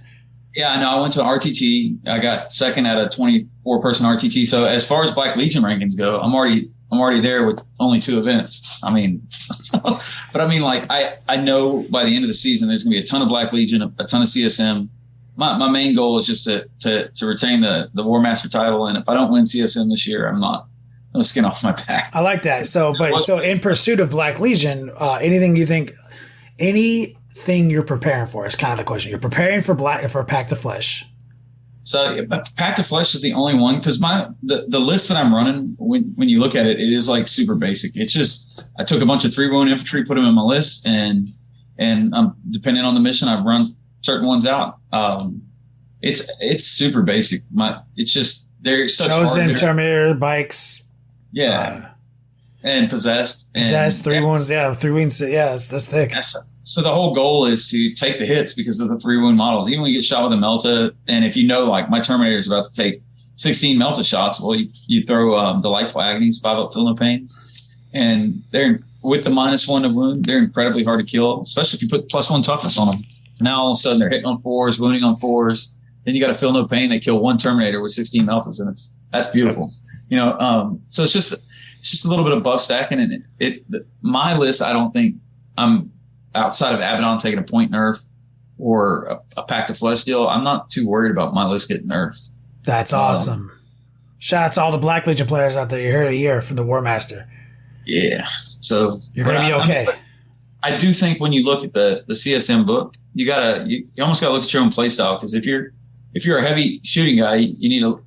[SPEAKER 5] Yeah, I know. I went to RTT. I got second at a 24-person RTT. So as far as Black Legion rankings go, I'm already there with only 2 events. I mean, I know by the end of the season there's going to be a ton of Black Legion, a ton of CSM. My main goal is just to retain the War Master title, and if I don't win CSM this year, I'm not no skin off my back. I like that. So in pursuit of Black Legion, anything you're preparing for is kind of the question. You're preparing for Pact of Flesh. So Pact of Flesh is the only one because the list that I'm running, when you look at it, it is super basic. It's just I took a bunch of 3-wound infantry, put them in my list, and depending on the mission, I've run certain ones out. It's super basic. It's just they're such Chosen, Terminator, bikes, and possessed, 3 wounds, 3 wounds, that's thick. So the whole goal is to take the hits because of the 3-wound models. Even when you get shot with a Melta, and if my Terminator is about to take 16 Melta shots, well, you throw Delightful Agonies, 5-up Feel No Pain, and they're with the -1 to wound. They're incredibly hard to kill, especially if you put +1 toughness on them. So now all of a sudden they're hitting on 4s, wounding on 4s. Then you got to Feel No Pain. They kill 1 Terminator with 16 Meltas, and that's beautiful. So it's just a little bit of buff stacking, and my list. I don't think I'm outside of Abaddon taking a point nerf or a Pact of Flesh deal. I'm not too worried about my list getting nerfed. That's awesome. Shout out to all the Black Legion players out there. You heard a year from the War Master. Yeah. So you're going to be okay. I do think when you look at the CSM book, you almost got to look at your own play style. Because if you're a heavy shooting guy, you need to,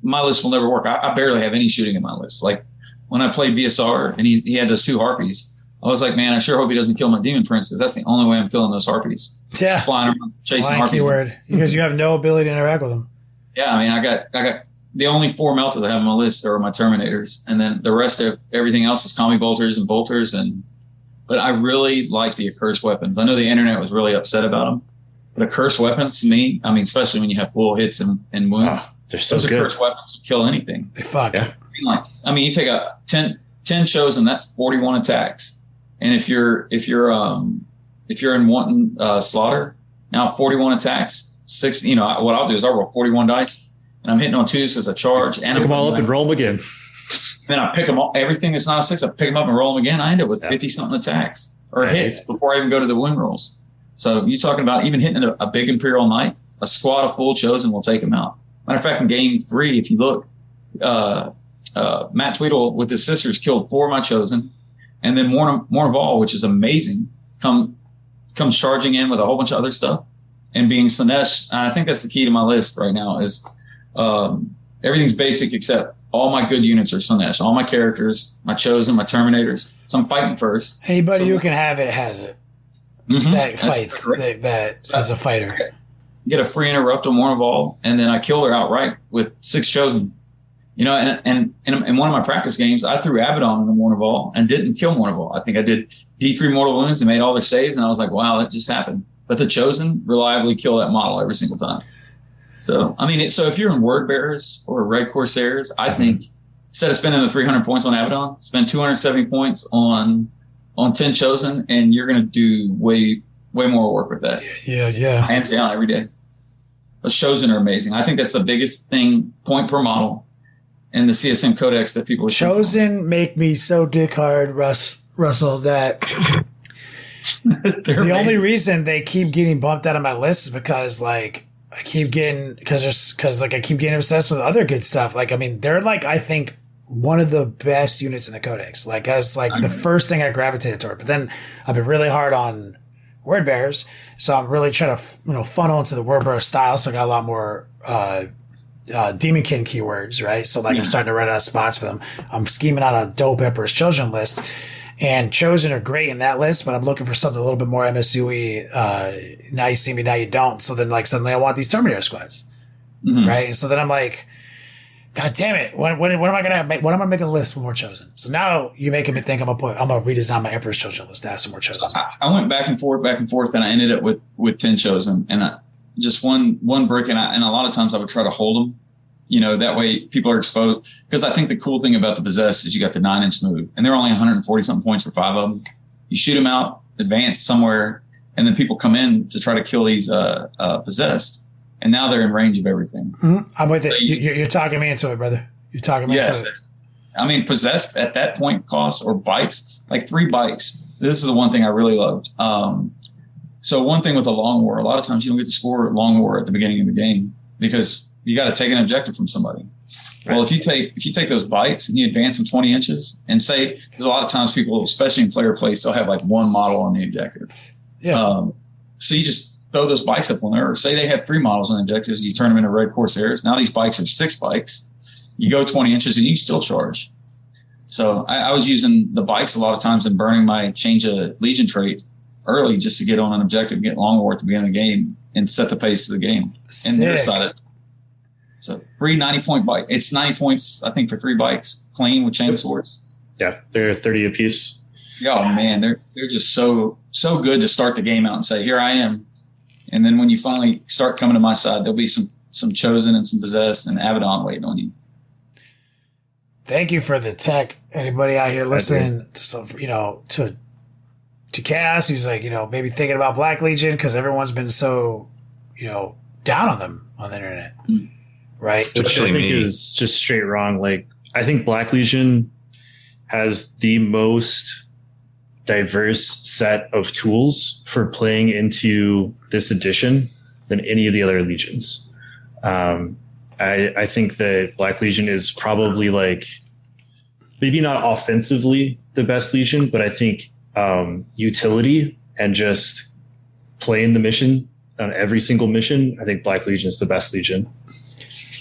[SPEAKER 5] my list will never work. I barely have any shooting in my list. Like when I played BSR and he had those 2 Harpies,
[SPEAKER 3] I was like, man, I sure hope he doesn't kill my demon prince, because that's the only way I'm killing those harpies.
[SPEAKER 5] Yeah.
[SPEAKER 3] Flying around, chasing
[SPEAKER 5] Flying
[SPEAKER 3] harpies.
[SPEAKER 5] keyword. Because you have no ability to interact with them.
[SPEAKER 3] Yeah, I mean, I got the only 4 meltas I have on my list are my Terminators, and then the rest of everything else is Combi Bolters and Bolters. But I really like the accursed weapons. I know the internet was really upset about them, but accursed weapons to me, I mean, especially when you have full hits and wounds,
[SPEAKER 4] they're so
[SPEAKER 3] those
[SPEAKER 4] good.
[SPEAKER 3] accursed weapons will kill anything.
[SPEAKER 5] They fuck.
[SPEAKER 4] Yeah.
[SPEAKER 3] I mean, you take a 10 chosen, that's 41 attacks, and if you're in wanton slaughter, now 41 attacks, 6. You know what I'll do is I'll roll 41 dice. And I'm hitting on 2s as a charge. And
[SPEAKER 4] Pick them all up and roll them again.
[SPEAKER 3] Then I pick them all. Everything that's not a 6, I pick them up and roll them again. I end up with 50-something attacks or hits before I even go to the win rolls. So you're talking about even hitting a big Imperial Knight, a squad of full chosen will take them out. Matter of fact, in game 3, if you look, Matt Tweedle with his sisters killed 4 of my chosen. And then Mournival, which is amazing, comes charging in with a whole bunch of other stuff. And being Slanesh, and I think that's the key to my list right now, is everything's basic except all my good units are Slanesh. All my characters, my chosen, my Terminators. So I'm fighting first.
[SPEAKER 5] Anybody who can have it has it.
[SPEAKER 3] Mm-hmm.
[SPEAKER 5] That fights. That is a fighter.
[SPEAKER 3] Get a free interrupt on Mournival, and then I kill her outright with 6 chosen. You know, and in one of my practice games, I threw Abaddon on the Mournival and didn't kill Mournival. I think I did D3 mortal wounds and made all their saves, and I was like, wow, that just happened. But the chosen reliably kill that model every single time. So, I mean, so if you're in Word Bearers or Red Corsairs, I think instead of spending the 300 points on Abaddon, spend 270 points on 10 chosen, and you're going to do way more work with that.
[SPEAKER 5] Yeah.
[SPEAKER 3] Hands down every day. Those chosen are amazing. I think that's the biggest thing, point per model, in the CSM Codex that people are
[SPEAKER 5] chosen make me so dick hard, Russell, that the only reason they keep getting bumped out of my list is because like I keep getting I keep getting obsessed with other good stuff. Like, I mean, they're like, I think one of the best units in the Codex. Like, as like the first thing I gravitated toward. But then I've been really hard on Word Bearers, so I'm really trying to funnel into the Word Bearer style. So I got a lot more Demonkin keywords, right? So like I'm starting to run out of spots for them. I'm scheming out a dope Emperor's Children list. And chosen are great in that list, but I'm looking for something a little bit more MSUE. Now you see me, now you don't. So then, like, suddenly I want these Terminator squads, right? And so then I'm like, God damn it! What am I gonna make? What am I gonna make a list with more chosen? So now you're making me think I'm gonna redesign my Emperor's Children list to have some more chosen.
[SPEAKER 3] I went back and forth, and I ended up with 10 chosen, and just one brick, and a lot of times I would try to hold them. You know, that way people are exposed. Because I think the cool thing about the Possessed is you got the 9-inch move, and they're only 140 something points for 5 of them. You shoot them out, advance somewhere, and then people come in to try to kill these Possessed, and now they're in range of everything.
[SPEAKER 5] Mm-hmm. I'm with it. So you're talking me into it, brother. You're talking me into it.
[SPEAKER 3] I mean, Possessed at that point cost, or bikes, like 3 bikes. This is the one thing I really loved. So one thing with a long war, a lot of times you don't get to score long war at the beginning of the game because you got to take an objective from somebody. Right. Well, if you take those bikes and you advance them 20 inches and say, because a lot of times people, especially in player place, they'll have like one model on the objective. Yeah. So you just throw those bikes up on there. Or say they have 3 models on objectives, you turn them into Red Corsairs. Now these bikes are 6 bikes. You go 20 inches and you still charge. So I was using the bikes a lot of times and burning my change of Legion trait early just to get on an objective, get long war at the beginning of the game and set the pace of the game.
[SPEAKER 5] Sick.
[SPEAKER 3] And they're excited. So 3 90-point bike. It's 90 points, I think, for 3 bikes, clean with chain swords.
[SPEAKER 4] Yeah, they're 30 apiece.
[SPEAKER 3] Oh man, they're just so good to start the game out and say, here I am. And then when you finally start coming to my side, there'll be some chosen and some possessed and Abaddon waiting on you.
[SPEAKER 5] Thank you for the tech. Anybody out here listening to some, to Cass, who's like, maybe thinking about Black Legion because everyone's been so, down on them on the internet. Mm. Right.
[SPEAKER 4] Which I think is just straight wrong. Like, I think Black Legion has the most diverse set of tools for playing into this edition than any of the other legions. I think that Black Legion is probably like maybe not offensively the best legion, but I think utility and just playing the mission on every single mission, I think Black Legion is the best legion.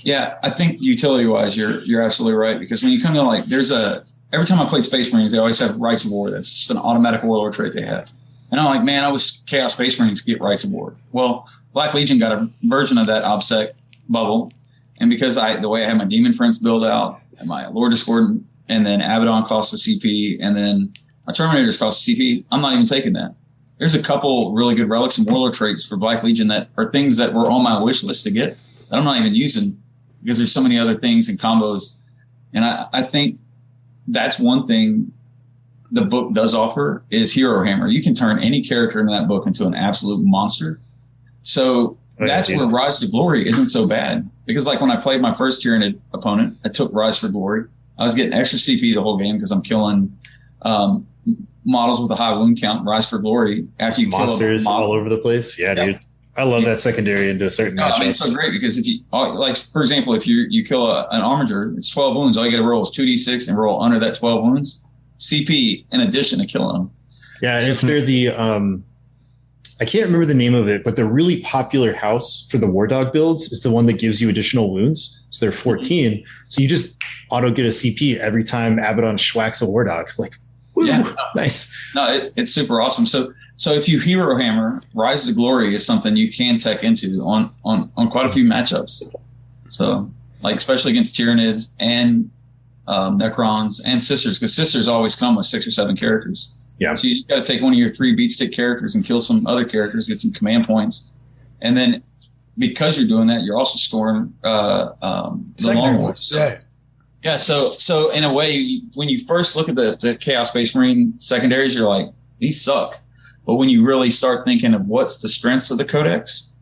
[SPEAKER 3] Yeah, I think utility-wise, you're absolutely right, because when you come to there's a every time I played Space Marines, they always have Rights of War. That's just an automatic warlord trait they have. And I'm like, man, I wish Chaos Space Marines get Rights of War. Well, Black Legion got a version of that OBSEC bubble. And because the way I have my Demon Friends build out, and my Lord Discordant, and then Abaddon costs a CP, and then my Terminators cost a CP, I'm not even taking that. There's a couple really good relics and warlord traits for Black Legion that are things that were on my wish list to get that I'm not even using because there's so many other things and combos. And I think that's one thing the book does offer is Hero Hammer. You can turn any character in that book into an absolute monster. So that's where Rise to Glory isn't so bad. Because like when I played my first Tyranid opponent, I took Rise for Glory. I was getting extra CP the whole game because I'm killing models with a high wound count. Rise for Glory after you
[SPEAKER 4] monsters
[SPEAKER 3] kill
[SPEAKER 4] all over the place. Yeah, dude. I love that secondary into a certain matchup.
[SPEAKER 3] I mean, it's so great because if you like, for example, if you kill an Armiger, it's 12 wounds. All you got to roll is 2d6 and roll under that 12 wounds. CP in addition to killing them.
[SPEAKER 4] Yeah, and if they're the I can't remember the name of it, but the really popular house for the War Dog builds is the one that gives you additional wounds. So they're 14. So you just auto get a CP every time Abaddon schwacks a War Dog. Like, woo, nice.
[SPEAKER 3] No, it's super awesome. So if you Hero Hammer, Rise to Glory is something you can tech into on quite a few matchups. So like especially against Tyranids and Necrons and Sisters, because Sisters always come with 6 or 7 characters.
[SPEAKER 4] Yeah.
[SPEAKER 3] So you just got to take one of your 3 beat stick characters and kill some other characters, get some command points. And then because you're doing that, you're also scoring the long wars. Yeah. So in a way, when you first look at the Chaos Space Marine secondaries, you're like, these suck. But when you really start thinking of what's the strengths of the Codex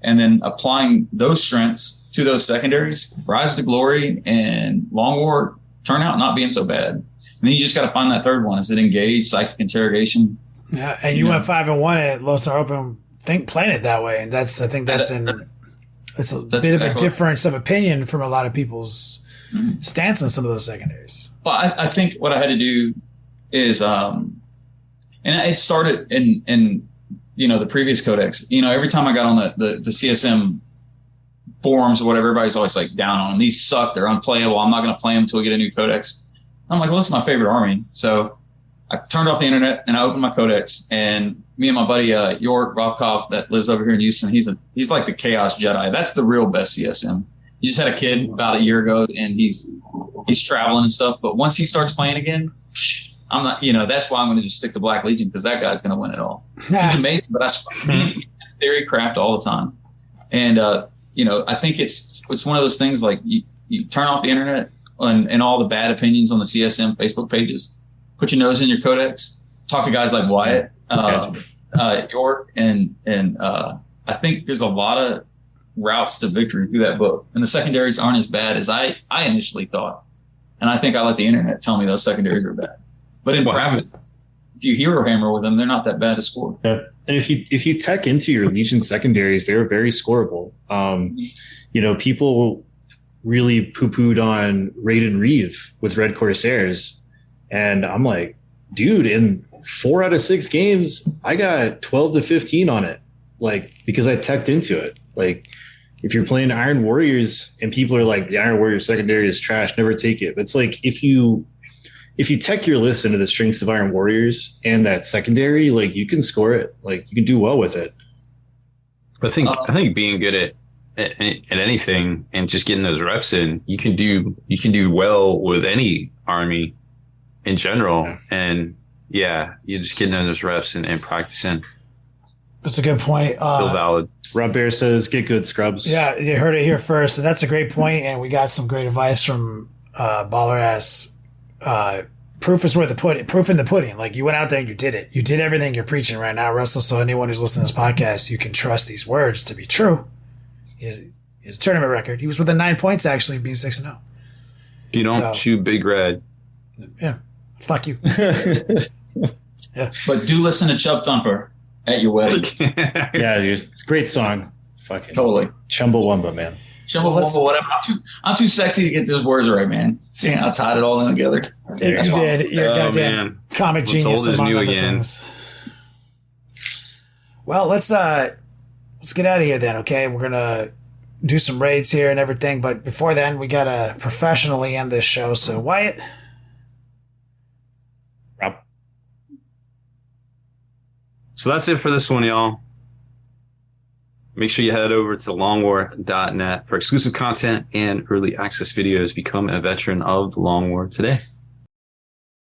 [SPEAKER 3] and then applying those strengths to those secondaries, Rise to Glory and Long War turn out not being so bad. And then you just got to find that third one. Is it Engage, Psychic Interrogation?
[SPEAKER 5] Yeah, and you went 5-1 at Lone Star Open, playing it that way, and it's a bit of a difference of opinion from a lot of people's stance on some of those secondaries.
[SPEAKER 3] Well, I think what I had to do is, and it started in the previous Codex. Every time I got on the CSM forums or whatever, everybody's always like down on them. These suck. They're unplayable. I'm not going to play them until we get a new Codex. I'm like, well, this is my favorite army. So I turned off the internet and I opened my Codex, and me and my buddy York Rovkov that lives over here in Houston, he's like the Chaos Jedi. That's the real best CSM. He just had a kid about a year ago, and he's traveling and stuff. But once he starts playing again, I'm not. That's why I'm going to just stick to Black Legion, because that guy's going to win it all. He's amazing, but I theory craft all the time, and I think it's one of those things like you turn off the internet and all the bad opinions on the CSM Facebook pages. Put your nose in your Codex. Talk to guys like Wyatt, York, and I think there's a lot of routes to victory through that book. And the secondaries aren't as bad as I initially thought. And I think I let the internet tell me those secondaries are bad. But in practice, if you Hero Hammer with them, they're not that bad to score.
[SPEAKER 4] Yeah. And if you tech into your Legion secondaries, they're very scoreable. People really poo-pooed on Raiden Reeve with Red Corsairs. And I'm like, dude, in 4 out of 6 games, I got 12 to 15 on it. Like, because I teched into it. Like, if you're playing Iron Warriors and people are like, the Iron Warrior secondary is trash, never take it. It's like, if you tech your list into the strengths of Iron Warriors and that secondary, like, you can score it. Like, you can do well with it.
[SPEAKER 2] I think being good at anything and just getting those reps in, you can do well with any army in general. Yeah. And you're just getting in those reps and practicing.
[SPEAKER 5] That's a good point.
[SPEAKER 2] Still valid.
[SPEAKER 4] Rob Baer says, get good, scrubs.
[SPEAKER 5] Yeah, you heard it here first. And that's a great point. And we got some great advice from Baller Ass. Proof is worth the pudding. Proof in the pudding. Like, you went out there and you did it. You did everything you're preaching right now, Russell. So anyone who's listening to this podcast, you can trust these words to be true. His tournament record. He was within 9 points, actually, being 6-0.
[SPEAKER 2] You don't chew Big Red.
[SPEAKER 5] Yeah. Fuck you. Yeah.
[SPEAKER 3] But do listen to Chub Thumper at your wedding.
[SPEAKER 4] Yeah, dude. It's a great song. Fucking
[SPEAKER 3] totally.
[SPEAKER 4] Chumbawamba, man.
[SPEAKER 3] Chumbawamba, whatever. I'm too sexy to get those words right, man. See, I tied it all in together.
[SPEAKER 5] You did. You're a goddamn comic genius among other things. Well, let's get out of here then, okay? We're gonna do some raids here and everything, but before then, we gotta professionally end this show. So, Wyatt,
[SPEAKER 2] So that's it for this one, y'all. Make sure you head over to longwar.net for exclusive content and early access videos. Become a veteran of the Long War today.